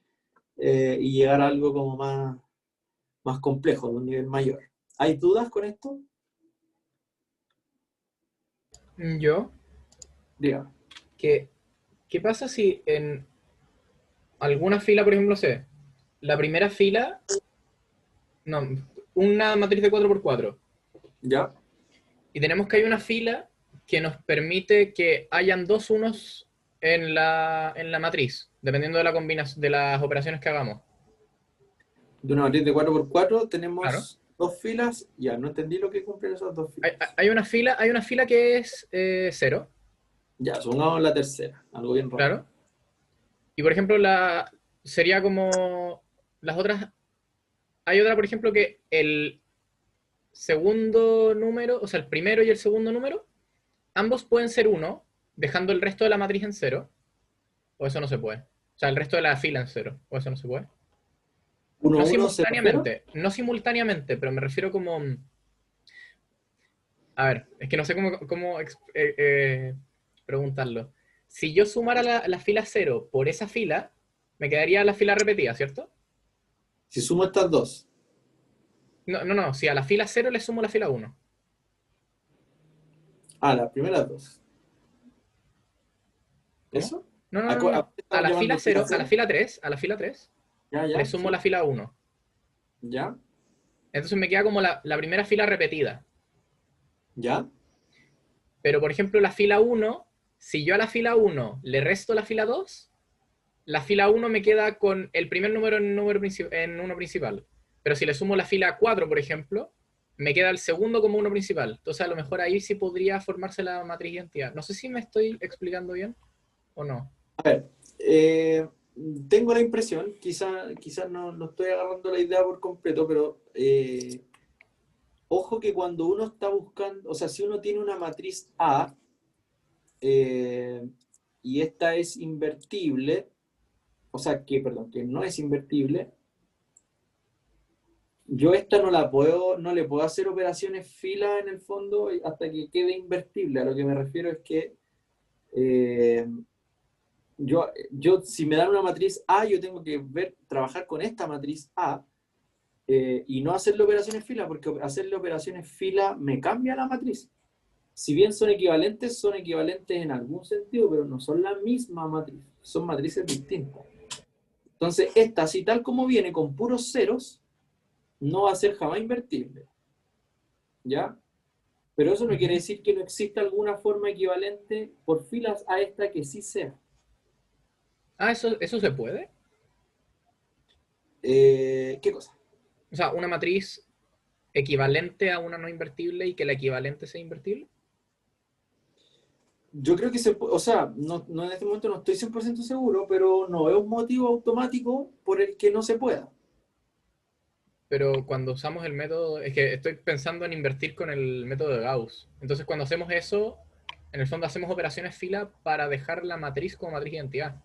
y llegar a algo como más complejo, de un nivel mayor. ¿Hay dudas con esto? Yo, Dígame. ¿qué pasa si en alguna fila, por ejemplo, la primera fila, no, una matriz de 4×4, ¿Ya? y tenemos que hay una fila que nos permite que hayan dos unos en la matriz, dependiendo de la combinación de las operaciones que hagamos? De una matriz de 4×4 tenemos Claro. dos filas. Ya, no entendí lo que cumplen esas dos filas. Hay una fila que es 0, Ya, supongamos la tercera, algo bien raro. claro. Y por ejemplo, sería como las otras. Hay otra, por ejemplo, que el segundo número, o sea, el primero y el segundo número, ambos pueden ser 1, dejando el resto de la matriz en 0. O eso no se puede. O sea, el resto de la fila en 0. O eso no se puede. Uno, No uno, simultáneamente. No simultáneamente, pero me refiero como. A ver, es que no sé cómo preguntarlo. Si yo sumara la fila 0 por esa fila, me quedaría la fila repetida, ¿cierto? Si sumo estas dos. No. Si a la fila 0 le sumo la fila 1. Ah, las primeras dos. ¿Cómo? ¿Eso? No. A A la fila 0, cero. a la fila 3, Ya, le sumo sí. la fila 1. ¿Ya? Entonces me queda como la primera fila repetida. ¿Ya? Pero, por ejemplo, la fila 1, si yo a la fila 1 le resto la fila 2, la fila 1 me queda con el primer número en uno principal. Pero si le sumo la fila 4, por ejemplo, me queda el segundo como uno principal. Entonces, a lo mejor ahí sí podría formarse la matriz de identidad. No sé si me estoy explicando bien o no. A ver, tengo la impresión, quizás no estoy agarrando la idea por completo, pero ojo que cuando uno está buscando, o sea, si uno tiene una matriz A y esta es invertible, o sea, que no es invertible, yo esta no le puedo hacer operaciones fila en el fondo hasta que quede invertible. A lo que me refiero es que yo si me dan una matriz A, yo tengo que trabajar con esta matriz A y no hacerle operaciones fila, porque hacerle operaciones fila me cambia la matriz. Si bien son equivalentes en algún sentido, pero no son la misma matriz, son matrices distintas. Entonces, esta, así tal como viene con puros ceros, no va a ser jamás invertible. ¿Ya? Pero eso no quiere decir que no exista alguna forma equivalente por filas a esta que sí sea. Ah, ¿eso se puede? ¿Qué cosa? O sea, una matriz equivalente a una no invertible y que la equivalente sea invertible. Yo creo que o sea, no en este momento no estoy 100% seguro, pero no es un motivo automático por el que no se pueda. Pero cuando usamos el método, es que estoy pensando en invertir con el método de Gauss. Entonces, cuando hacemos eso, en el fondo hacemos operaciones fila para dejar la matriz como matriz de identidad.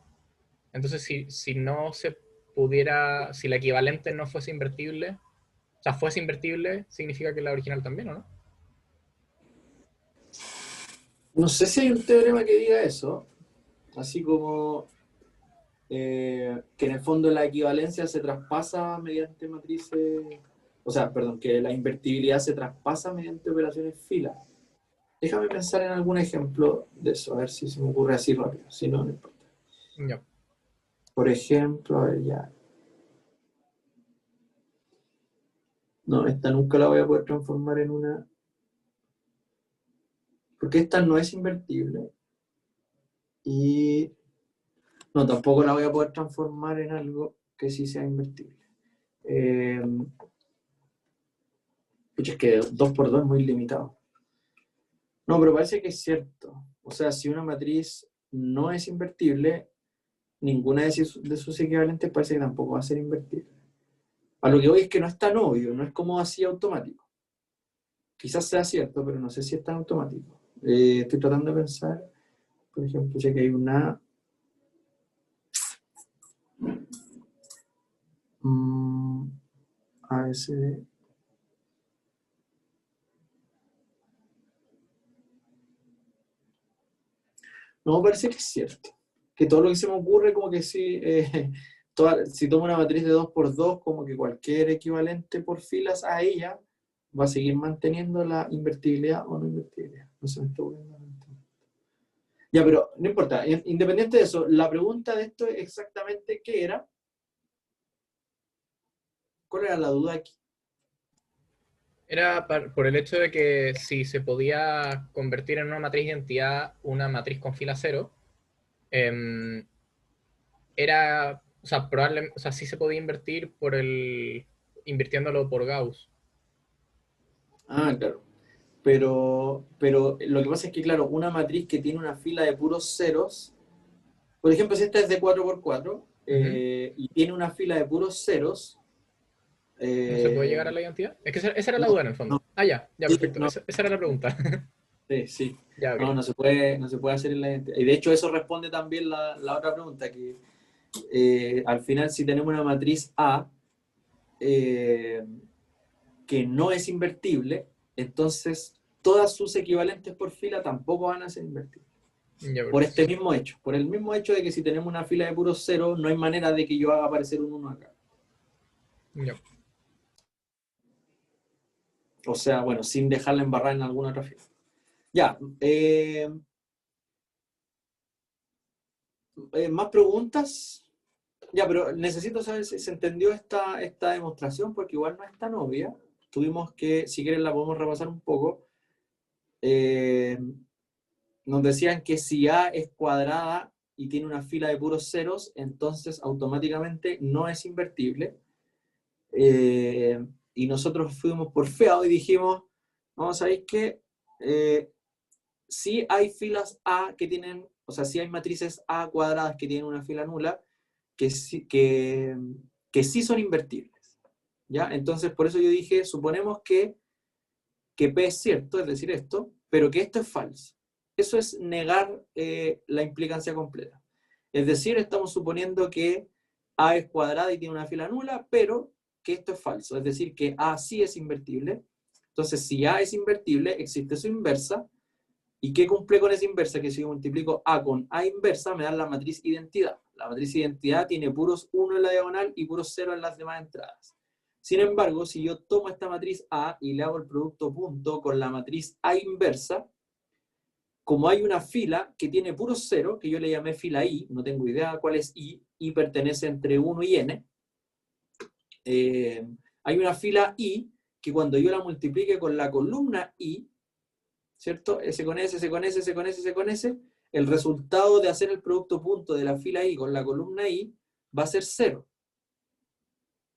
Entonces, si no se pudiera, si la equivalente no fuese invertible, o sea, fuese invertible, significa que la original también, ¿o no? No sé si hay un teorema que diga eso, así como que en el fondo la equivalencia se traspasa mediante matrices, o sea, perdón, que la invertibilidad se traspasa mediante operaciones fila. Déjame pensar en algún ejemplo de eso, a ver si se me ocurre así rápido, si no, no importa. Ya. Por ejemplo, a ver ya. No, esta nunca la voy a poder transformar en una, porque esta no es invertible. Y no, tampoco la voy a poder transformar en algo que sí sea invertible. Pucha, es que 2 por 2 es muy limitado. No, pero parece que es cierto. O sea, si una matriz no es invertible, ninguna de sus equivalentes parece que tampoco va a ser invertible. A lo que voy es que no es tan obvio, no es como así automático. Quizás sea cierto, pero no sé si es tan automático. Estoy tratando de pensar, por ejemplo, ya que hay una... ASD. No, parece que es cierto. Que todo lo que se me ocurre, como que sí, si tomo una matriz de 2 por 2, como que cualquier equivalente por filas a ella va a seguir manteniendo la invertibilidad o no invertibilidad. No se me está ocurriendo. Ya, pero no importa. Independiente de eso, la pregunta de esto es exactamente qué era. ¿Cuál era la duda aquí? Era por el hecho de que si se podía convertir en una matriz de identidad una matriz con fila 0, era, o sea, probablemente, o sea, sí se podía invertir invirtiéndolo por Gauss. Ah, claro. Pero lo que pasa es que, claro, una matriz que tiene una fila de puros ceros, por ejemplo, si esta es de 4x4 y tiene una fila de puros ceros, ¿No se puede llegar a la identidad? Es que esa era la duda en el fondo. Ya, sí, perfecto. no. Esa era la pregunta. Sí. Ya, ok. No se puede hacer en la identidad. Y de hecho eso responde también la otra pregunta, que al final si tenemos una matriz A que no es invertible, entonces todas sus equivalentes por fila tampoco van a ser invertibles. Ya, Por perfecto. este mismo hecho. Por el mismo hecho de que si tenemos una fila de puros ceros, no hay manera de que yo haga aparecer un 1 acá. Ya. O sea, bueno, sin dejarla embarrada en alguna otra fila. Ya. ¿Más preguntas? Ya, pero necesito saber si se entendió esta demostración, porque igual no es tan obvia. Tuvimos que, si quieren la podemos repasar un poco. nos decían que si A es cuadrada y tiene una fila de puros ceros, entonces automáticamente no es invertible. Y nosotros fuimos por feado y dijimos, vamos a ver que si hay filas A que tienen, o sea, si hay matrices A cuadradas que tienen una fila nula, que sí son invertibles. ¿Ya? Entonces, por eso yo dije, suponemos que P es cierto, es decir, esto, pero que esto es falso. Eso es negar la implicancia completa. Es decir, estamos suponiendo que A es cuadrada y tiene una fila nula, pero que esto es falso. Es decir, que A sí es invertible. Entonces, si A es invertible, existe su inversa. ¿Y qué cumple con esa inversa? Que si yo multiplico A con A inversa, me da la matriz identidad. La matriz identidad tiene puros 1 en la diagonal y puros 0 en las demás entradas. Sin embargo, si yo tomo esta matriz A y le hago el producto punto con la matriz A inversa, como hay una fila que tiene puros 0, que yo le llamé fila I, no tengo idea cuál es I pertenece entre 1 y n, hay una fila I que cuando yo la multiplique con la columna I, ¿cierto? S con S, S con S, S con S, S con S, el resultado de hacer el producto punto de la fila I con la columna I va a ser 0.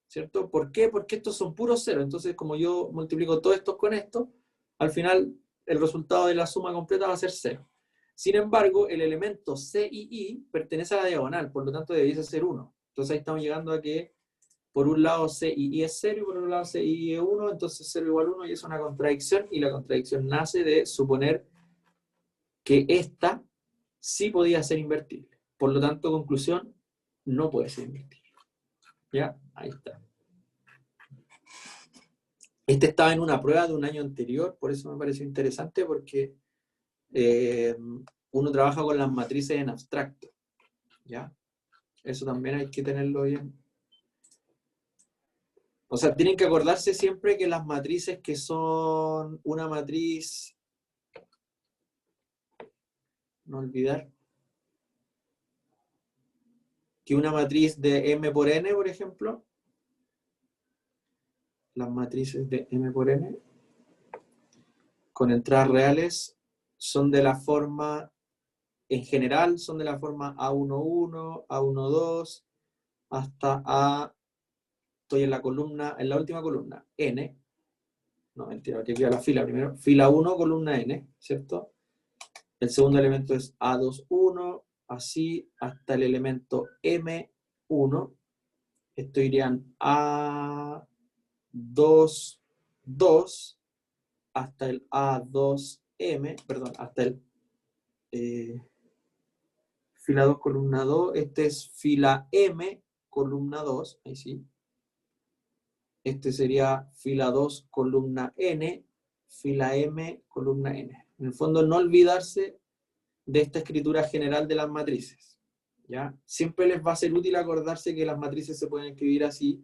¿Cierto? ¿Por qué? Porque estos son puros 0. Entonces, como yo multiplico todos estos con esto, al final el resultado de la suma completa va a ser 0. Sin embargo, el elemento C y I pertenece a la diagonal, por lo tanto debiese ser 1. Entonces ahí estamos llegando a que por un lado C y I es 0 y por otro lado C y I es 1, entonces 0 igual 1 y es una contradicción, y la contradicción nace de suponer que esta sí podía ser invertible. Por lo tanto, conclusión, no puede ser invertible. ¿Ya? Ahí está. Este estaba en una prueba de un año anterior, por eso me pareció interesante, porque uno trabaja con las matrices en abstracto. ¿Ya? Eso también hay que tenerlo bien. O sea, tienen que acordarse siempre que las matrices que son una matriz, no olvidar, que una matriz de M por N, por ejemplo, las matrices de M por N, con entradas reales, son de la forma, en general, son de la forma A11, A12, hasta A, estoy en la columna, en la última columna, N, no, mentira, aquí queda la fila primero, fila 1, columna N, ¿cierto? El segundo elemento es A21, así hasta el elemento M1, esto irían A2, 2, hasta el A2M, perdón, hasta el fila 2, columna 2, este es fila M, columna 2, ahí sí. Este sería fila 2, columna N, fila M, columna N. En el fondo, no olvidarse de esta escritura general de las matrices. ¿Ya? Siempre les va a ser útil acordarse que las matrices se pueden escribir así,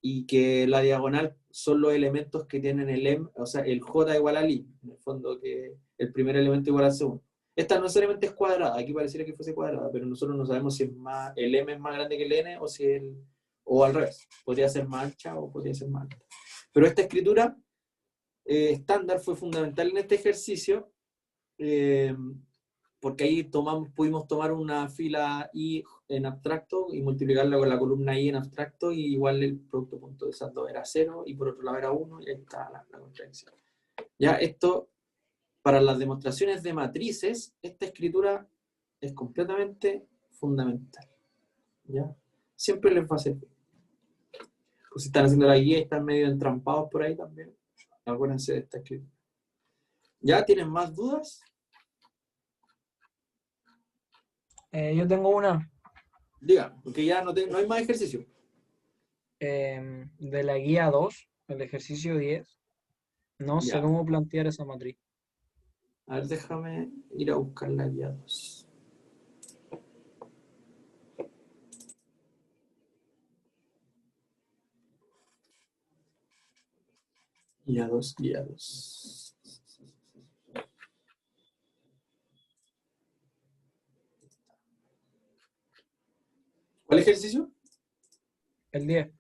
y que la diagonal son los elementos que tienen el M, o sea, el J igual al I, en el fondo que el primer elemento igual al segundo. Esta no necesariamente es cuadrada, aquí pareciera que fuese cuadrada, pero nosotros no sabemos si es más, el M es más grande que el N o si o al revés, podría ser más ancha o podría ser más alta. Pero esta escritura estándar fue fundamental en este ejercicio, porque ahí pudimos tomar una fila I en abstracto y multiplicarla con la columna I en abstracto, y igual el producto punto de esas dos era 0 y por otro lado era 1, y ahí está la contradicción. Ya esto, para las demostraciones de matrices, esta escritura es completamente fundamental. ¿Ya? Siempre les va a servir. Pues si están haciendo la guía y están medio entrampados por ahí también, acuérdense de esta escritura. ¿Ya tienen más dudas? Yo tengo una Digan, porque ya no hay más ejercicio. de la guía 2, el ejercicio 10. No sé Ya. cómo plantear esa matriz. A ver, déjame ir a buscar la guía 2. Guía 2, guía 2. ¿Cuál ejercicio? El 10.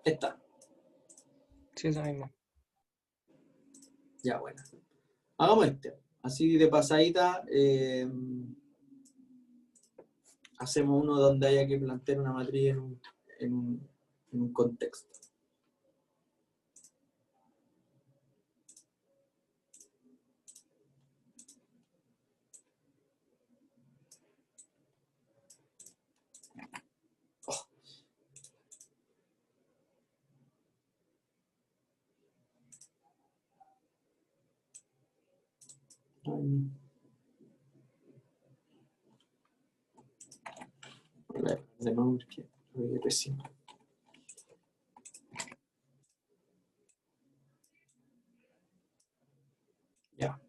Esta. Sí, esa misma. Ya, bueno. Hagamos este. Así de pasadita, hacemos uno donde haya que plantear una matriz en un contexto. Ay, a ver, de nuevo, porque lo vi recién. Ya.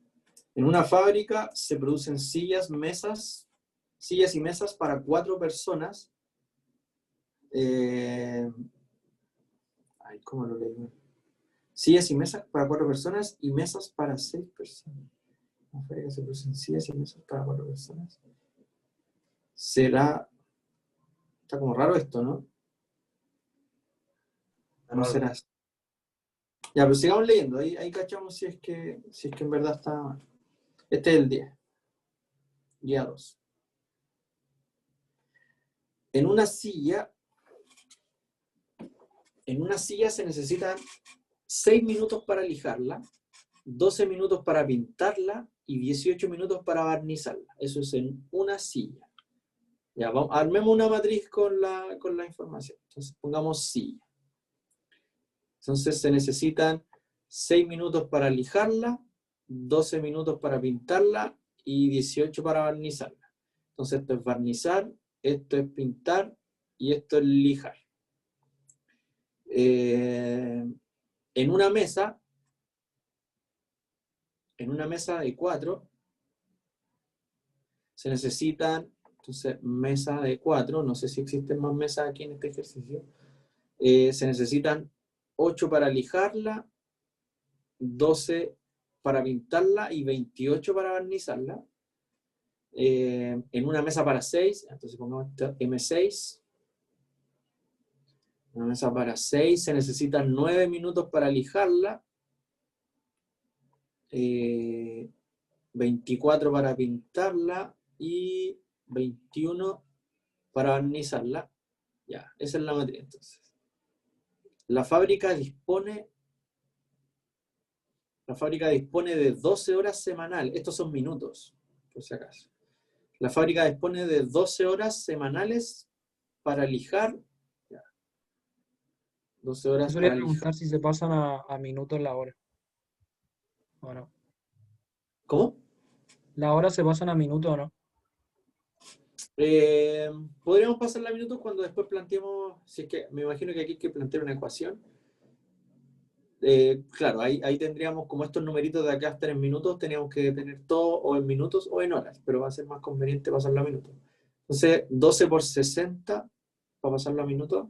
En una fábrica se producen sillas y mesas para 4 personas. Ay, ¿cómo lo leí? Sillas y mesas para 4 personas y mesas para 6 personas. En una fábrica se producen sillas y mesas para 4 personas. Será... Está como raro esto, ¿no? No será así. Ya, pero sigamos leyendo. Ahí cachamos si es que en verdad está mal. Este es el 10. Guía 2. En una silla se necesitan 6 minutos para lijarla, 12 minutos para pintarla y 18 minutos para barnizarla. Eso es en una silla. Ya, armemos una matriz con la información. Entonces pongamos silla. Entonces se necesitan 6 minutos para lijarla, 12 minutos para pintarla y 18 para barnizarla. Entonces esto es barnizar, esto es pintar y esto es lijar. En una mesa de 4 se necesitan, entonces mesa de 4, no sé si existen más mesas aquí en este ejercicio, se necesitan 8 para lijarla, 12 para pintarla y 28 para barnizarla. En una mesa para 6, entonces pongamos M6. Una mesa para 6 se necesitan 9 minutos para lijarla, 24 para pintarla y 21 para barnizarla. Ya, esa es la matriz entonces. La fábrica dispone de 12 horas semanales. Estos son minutos, por si acaso. La fábrica dispone de 12 horas semanales para lijar. Ya. 12 horas Yo quería para lijar. preguntar si se pasan a minutos la hora. ¿O no? ¿Cómo? ¿La hora se pasan a minutos o no? Podríamos pasarla a minutos cuando después planteemos, si es que me imagino que aquí hay que plantear una ecuación. Claro, ahí tendríamos como estos numeritos de acá hasta en minutos, teníamos que tener todo o en minutos o en horas, pero va a ser más conveniente pasarlo a minutos. Entonces, 12 por 60, para pasarlo a minutos,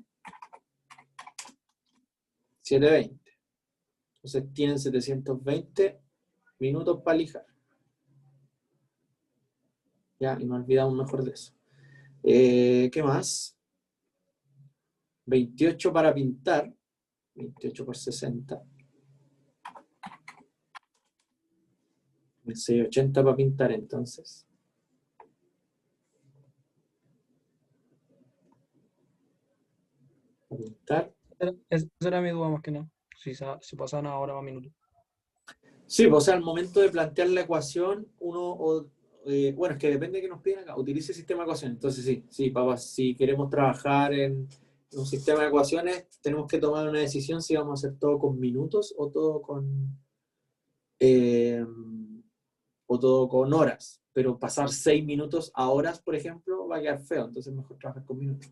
720. Entonces, tienen 720 minutos para lijar. Ya, y no olvidamos mejor de eso. ¿Qué más? 28 para pintar. 28 por 60. 680 para pintar entonces. Para pintar. Esa era mi duda más que nada. Si se pasan ahora o a minutos. Sí, pues, o sea, al momento de plantear la ecuación, bueno, es que depende de qué nos piden acá. Utilice el sistema de ecuaciones. Entonces, sí, papá, si queremos trabajar en un sistema de ecuaciones, tenemos que tomar una decisión si vamos a hacer todo con minutos o todo con horas. Pero pasar 6 minutos a horas, por ejemplo, va a quedar feo. Entonces, mejor trabajar con minutos.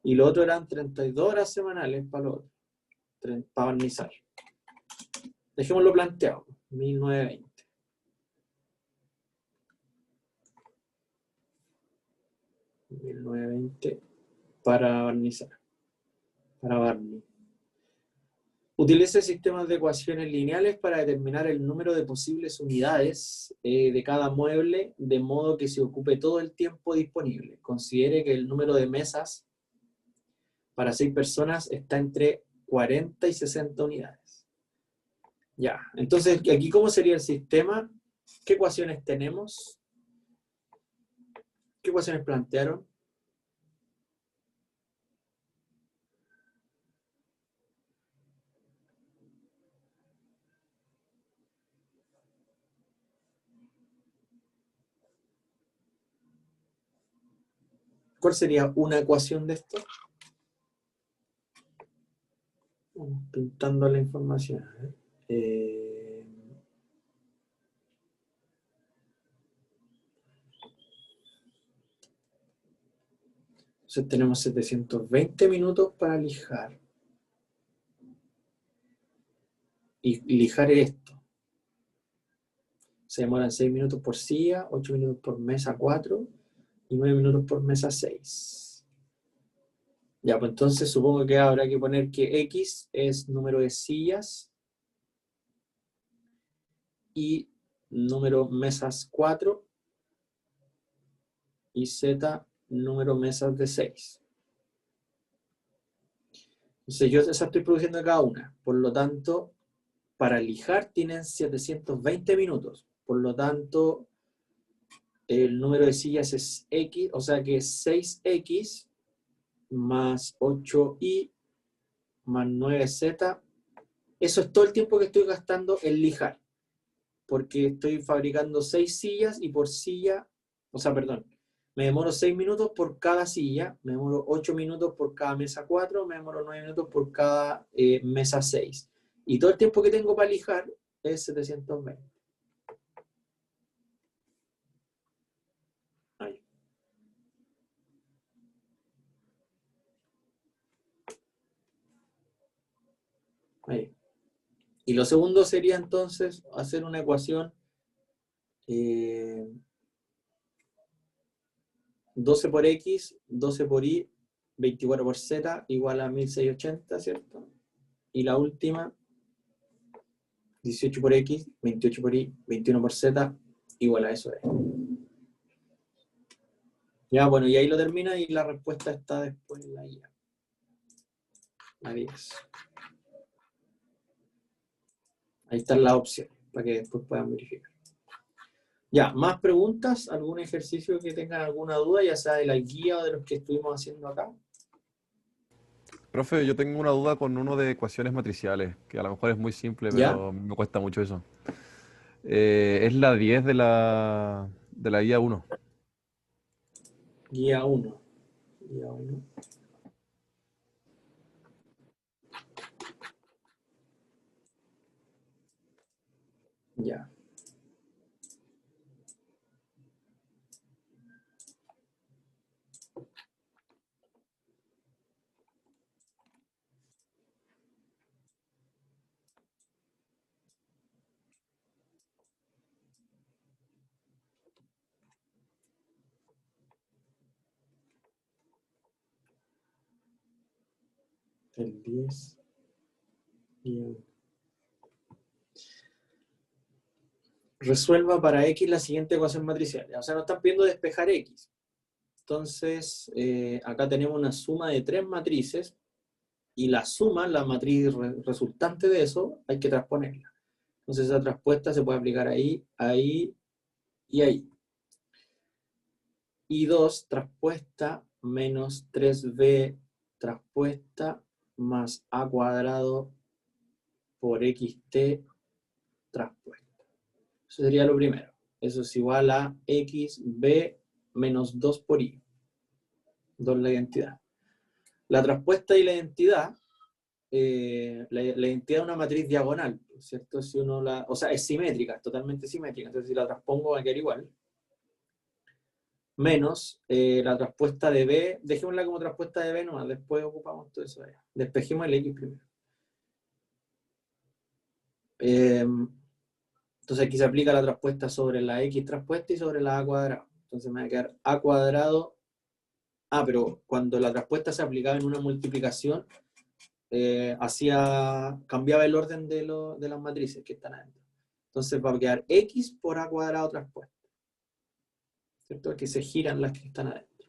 Y lo otro eran 32 horas semanales para lo otro, para barnizar. Dejémoslo planteado, 1920. 1920 para barnizar, para barniz. Utilice sistemas de ecuaciones lineales para determinar el número de posibles unidades de cada mueble, de modo que se ocupe todo el tiempo disponible. Considere que el número de mesas para 6 personas está entre 40 y 60 unidades. Ya, entonces, aquí ¿cómo sería el sistema? ¿Qué ecuaciones tenemos? ¿Qué ecuaciones plantearon? ¿Cuál sería una ecuación de esto? Vamos pintando la información. Entonces tenemos 720 minutos para lijar. Y lijar esto. Se demoran 6 minutos por silla, 8 minutos por mesa 4 y 9 minutos por mesa 6. Ya, pues entonces supongo que habrá que poner que X es número de sillas y número mesas 4 y Z número mesas de 6. Entonces yo esa estoy produciendo cada una. Por lo tanto, para lijar tienen 720 minutos. Por lo tanto, el número de sillas es X, o sea que es 6X más 8Y más 9Z. Eso es todo el tiempo que estoy gastando en lijar. Porque estoy fabricando 6 sillas y por silla, o sea, perdón, me demoro 6 minutos por cada silla, me demoro 8 minutos por cada mesa 4, me demoro 9 minutos por cada mesa 6. Y todo el tiempo que tengo para lijar es 720. Ahí. Ahí. Y lo segundo sería entonces hacer una ecuación 12 por X, 12 por Y, 24 por Z igual a 1680, ¿cierto? Y la última, 18 por X, 28 por Y, 21 por Z igual a eso. Ya, bueno, y ahí lo termina y la respuesta está después en la guía. La 10. Ahí están las opciones, para que después puedan verificar. Ya, ¿más preguntas? ¿Algún ejercicio que tengan alguna duda, ya sea de la guía o de los que estuvimos haciendo acá? Profe, yo tengo una duda con uno de ecuaciones matriciales, que a lo mejor es muy simple, ¿Ya? pero me cuesta mucho eso. Es la 10 de la guía 1. Guía 1. Guía 1. Ya. El 10. Guía 1. Resuelva para X la siguiente ecuación matricial. O sea, nos están pidiendo despejar X. Entonces, acá tenemos una suma de 3 matrices y la suma, la matriz resultante de eso, hay que transponerla. Entonces esa traspuesta se puede aplicar ahí, ahí y ahí. Y 2 traspuesta menos 3b traspuesta más a cuadrado por xt traspuesta. Eso sería lo primero. Eso es igual a xb menos 2 por y. 2 la identidad. La traspuesta y la identidad, la identidad es una matriz diagonal, ¿cierto? Si uno o sea, es simétrica, es totalmente simétrica. Entonces si la transpongo va a quedar igual. Menos la traspuesta de b, dejémosla como traspuesta de b nomás, después ocupamos todo eso allá. Despejemos el x primero. Entonces aquí se aplica la traspuesta sobre la x traspuesta y sobre la a cuadrado. Entonces me va a quedar a cuadrado. Ah, pero cuando la traspuesta se aplicaba en una multiplicación, cambiaba el orden de las matrices que están adentro. Entonces va a quedar x por a cuadrado traspuesta. ¿Cierto? Que se giran las que están adentro.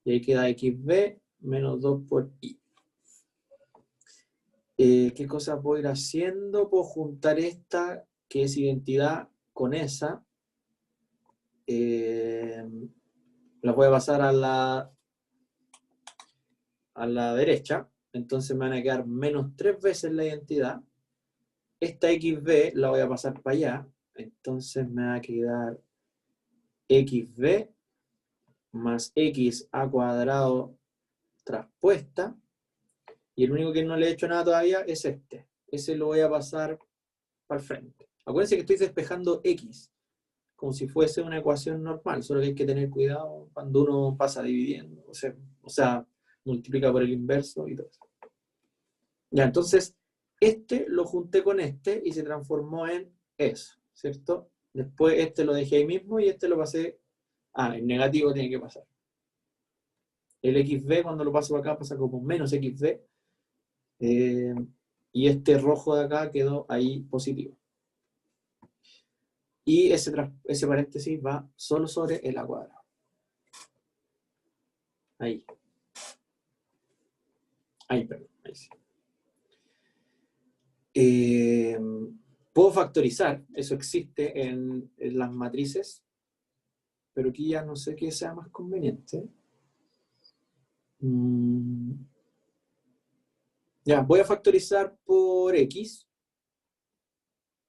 Y ahí queda xb menos 2 por y. ¿Qué cosa puedo ir haciendo? Puedo juntar esta, que es identidad, con esa. La voy a pasar a la derecha. Entonces me van a quedar menos 3 veces la identidad. Esta XB la voy a pasar para allá. Entonces me va a quedar XB más X a cuadrado traspuesta. Y el único que no le he hecho nada todavía es este. Ese lo voy a pasar para el frente. Acuérdense que estoy despejando X, como si fuese una ecuación normal, solo que hay que tener cuidado cuando uno pasa dividiendo, o sea, multiplica por el inverso y todo eso. Ya, entonces, este lo junté con este y se transformó en eso, ¿cierto? Después este lo dejé ahí mismo y este lo pasé, en negativo tiene que pasar. El XB cuando lo paso acá pasa como menos XB, y este rojo de acá quedó ahí positivo. Y ese paréntesis va solo sobre el A cuadrado. Ahí. Ahí, perdón. Ahí sí. Puedo factorizar, eso existe en las matrices, pero aquí ya no sé qué sea más conveniente. Ya, voy a factorizar por X.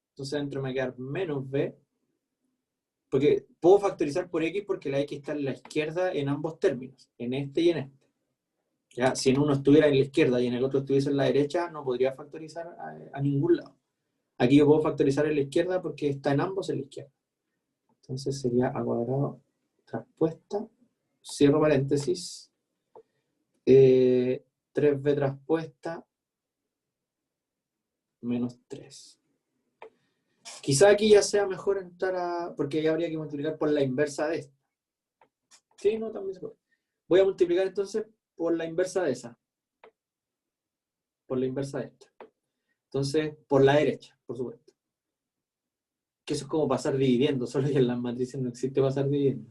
Entonces dentro me va a quedar menos B. Porque puedo factorizar por X porque la X está en la izquierda en ambos términos, en este y en este. Ya, si en uno estuviera en la izquierda y en el otro estuviese en la derecha, no podría factorizar a ningún lado. Aquí yo puedo factorizar en la izquierda porque está en ambos en la izquierda. Entonces sería A cuadrado traspuesta, cierro paréntesis, 3B traspuesta, menos 3. Quizá aquí ya sea mejor entrar porque ya habría que multiplicar por la inversa de esta. Sí, no, también se puede. Voy a multiplicar entonces por la inversa de esa. Por la inversa de esta. Entonces, por la derecha, por supuesto. Que eso es como pasar dividiendo, solo que en las matrices no existe pasar dividiendo.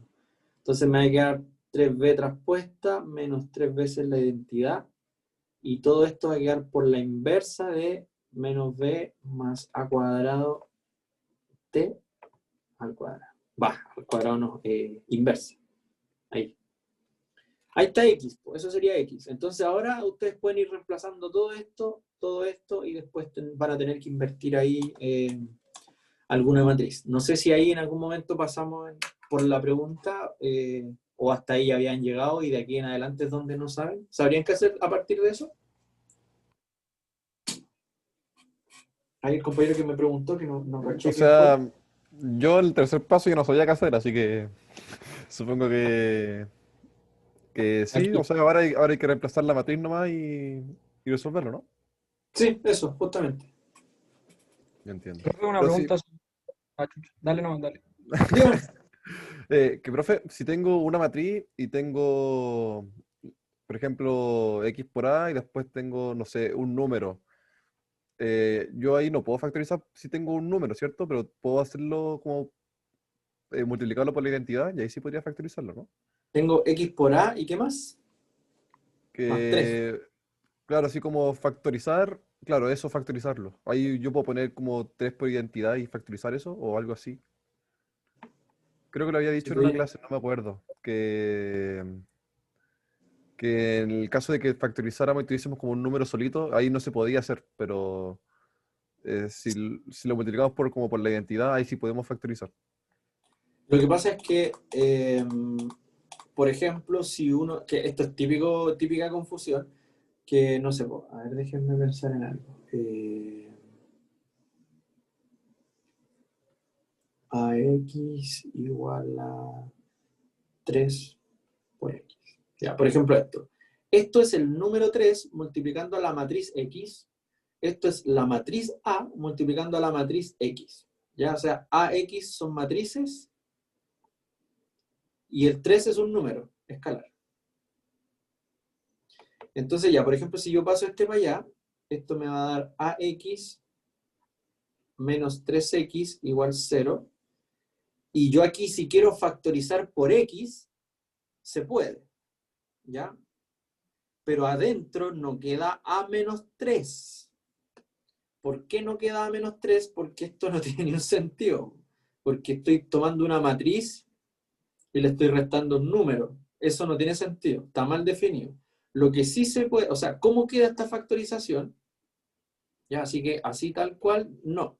Entonces me va a quedar 3B traspuesta menos 3 veces la identidad. Y todo esto va a quedar por la inversa de menos B más A cuadrado T al cuadrado. Al cuadrado no, inversa. Ahí. Ahí está X, pues eso sería X. Entonces ahora ustedes pueden ir reemplazando todo esto, y después van a tener que invertir ahí alguna matriz. No sé si ahí en algún momento pasamos por la pregunta, o hasta ahí habían llegado y de aquí en adelante es donde no saben. ¿Sabrían qué hacer a partir de eso? Hay el compañero que me preguntó que no caché O quién fue. sea, yo el tercer paso yo no sabía qué hacer, así que supongo que sí. Aquí. O sea, ahora hay que reemplazar la matriz nomás y resolverlo, ¿no? Sí, eso, justamente. Yo entiendo. Profe, una Pero sí, pregunta. Chucha. Dale, no, dale. Dígame. que profe, si tengo una matriz y tengo, por ejemplo, X por A y después tengo, no sé, un número, yo ahí no puedo factorizar si tengo un número, ¿cierto? Pero puedo hacerlo como multiplicarlo por la identidad y ahí sí podría factorizarlo, ¿no? Tengo X por A y ¿qué más? Más 3. Que, claro, así como factorizar, claro, eso factorizarlo. Ahí yo puedo poner como 3 por identidad y factorizar eso o algo así. Creo que lo había dicho en una clase, no me acuerdo. Que en el caso de que factorizáramos y tuviésemos como un número solito, ahí no se podía hacer, pero si lo multiplicamos como por la identidad, ahí sí podemos factorizar. Lo que pasa es que, por ejemplo, si uno, que esto es típica confusión, que no sé, a ver, déjenme pensar en algo. AX igual a 3 por X. Ya, por ejemplo, esto. Esto es el número 3 multiplicando a la matriz X. Esto es la matriz A multiplicando a la matriz X. ¿Ya? O sea, AX son matrices y el 3 es un número escalar. Entonces ya, por ejemplo, si yo paso este para allá, esto me va a dar AX menos 3X igual 0. Y yo aquí, si quiero factorizar por X, se puede. ¿Ya? Pero adentro no queda A menos 3. ¿por qué no queda menos 3? Porque esto no tiene ni un sentido. Porque estoy tomando una matriz y le estoy restando un número. Eso no tiene sentido, está mal definido. Lo que sí se puede, o sea, ¿cómo queda esta factorización? Ya, así que así tal cual, no.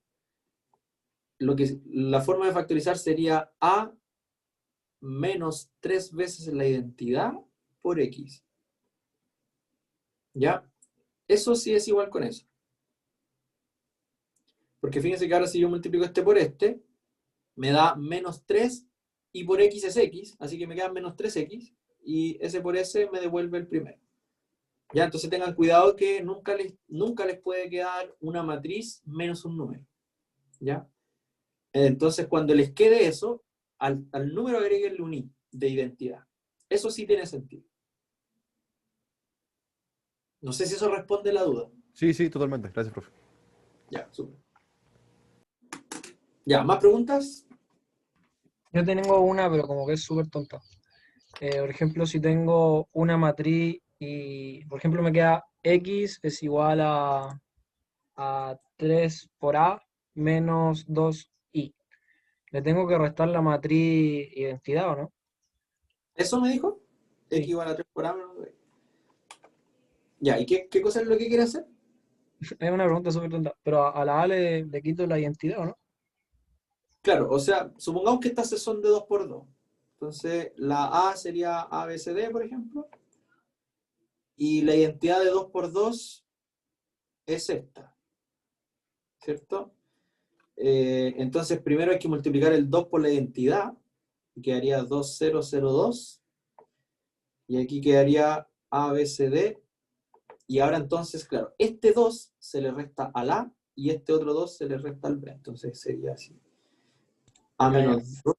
La forma de factorizar sería A menos 3 veces la identidad por X. ¿Ya? Eso sí es igual con eso. Porque fíjense que ahora si yo multiplico este por este, me da menos 3 y por X es X, así que me queda menos 3X y ese por ese me devuelve el primero. Ya, entonces tengan cuidado que nunca les puede quedar una matriz menos un número. ¿Ya? Entonces cuando les quede eso, al número agréguenle un i de identidad. Eso sí tiene sentido. No sé si eso responde la duda. Sí, sí, totalmente. Gracias, profe. Ya, súper. Ya, ¿más preguntas? Yo tengo una, pero como que es súper tonta. Por ejemplo, si tengo una matriz y, por ejemplo, me queda X es igual a 3 por A menos 2i. ¿Le tengo que restar la matriz identidad o no? ¿Eso me dijo? Sí. X igual a 3 por A menos 2. Ya, ¿y qué cosa es lo que quiere hacer? Es una pregunta súper tonta, pero a la A le quito la identidad o no. Claro, o sea, supongamos que estas son de 2 por 2. Entonces, la A sería ABCD, por ejemplo. Y la identidad de 2 por 2 es esta. ¿Cierto? Entonces, primero hay que multiplicar el 2 por la identidad. Y quedaría 2002. Y aquí quedaría ABCD. Y ahora entonces, claro, este 2 se le resta al A y este otro 2 se le resta al B. Entonces sería así. A menos 2,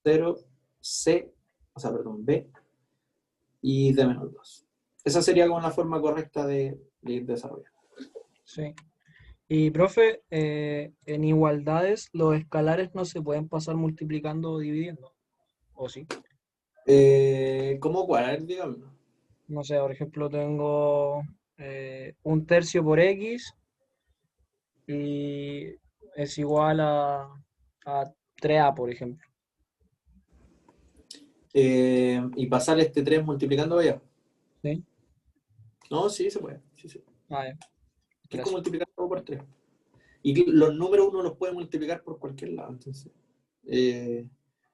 0, C, o sea, perdón, B, y D menos 2. Esa sería como la forma correcta de ir desarrollando. Sí. Y, profe, en igualdades los escalares no se pueden pasar multiplicando o dividiendo, ¿o sí? ¿Cómo cuál? Dígame. No sé, por ejemplo, tengo un tercio por X y es igual a 3A, por ejemplo. Y pasar este 3 multiplicando allá. ¿Sí? No, sí se puede. Sí, sí. Ah, ya. Es Gracias. como multiplicar todo por 3. Y los números uno los puede multiplicar por cualquier lado. Entonces,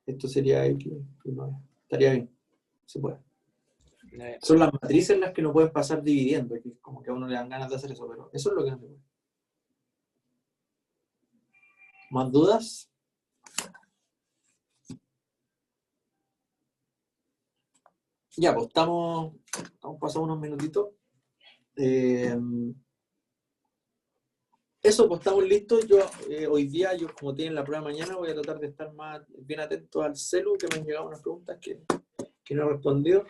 esto sería X. Estaría bien. Se puede. Son las matrices las que no pueden pasar dividiendo, que es como que a uno le dan ganas de hacer eso, pero eso es lo que no se puede. ¿Más dudas? Ya, pues estamos pasando unos minutitos. Eso, pues estamos listos. Yo hoy día, como tienen la prueba mañana, voy a tratar de estar más bien atento al celu, que me han llegado unas preguntas que no he respondido.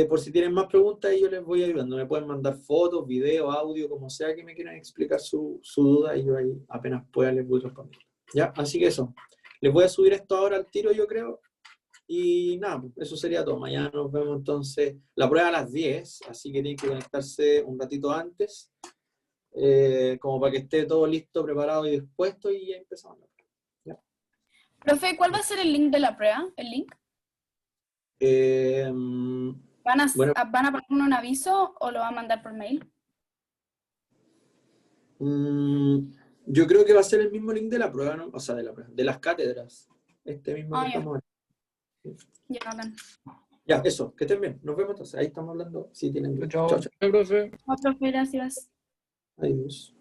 Por si tienen más preguntas, yo les voy ayudando. Me pueden mandar fotos, videos, audio, como sea que me quieran explicar su duda, y yo ahí apenas pueda les voy respondiendo. ¿Ya? Así que eso. Les voy a subir esto ahora al tiro, yo creo. Y nada, pues eso sería todo. Mañana nos vemos entonces. La prueba a las 10, así que tienen que conectarse un ratito antes, como para que esté todo listo, preparado y dispuesto, y ya empezamos. ¿Ya? Profe, ¿cuál va a ser el link de la prueba? ¿El link? ¿Van a poner un aviso o lo van a mandar por mail? Yo creo que va a ser el mismo link de la prueba, ¿no? O sea, de las cátedras. Este mismo que estamos viendo. Ya, bacán. Ya, eso, que estén bien. Nos vemos entonces. Ahí estamos hablando. Si tienen dudas. Chao. Chao, chao. Profe. Profe, gracias. Adiós.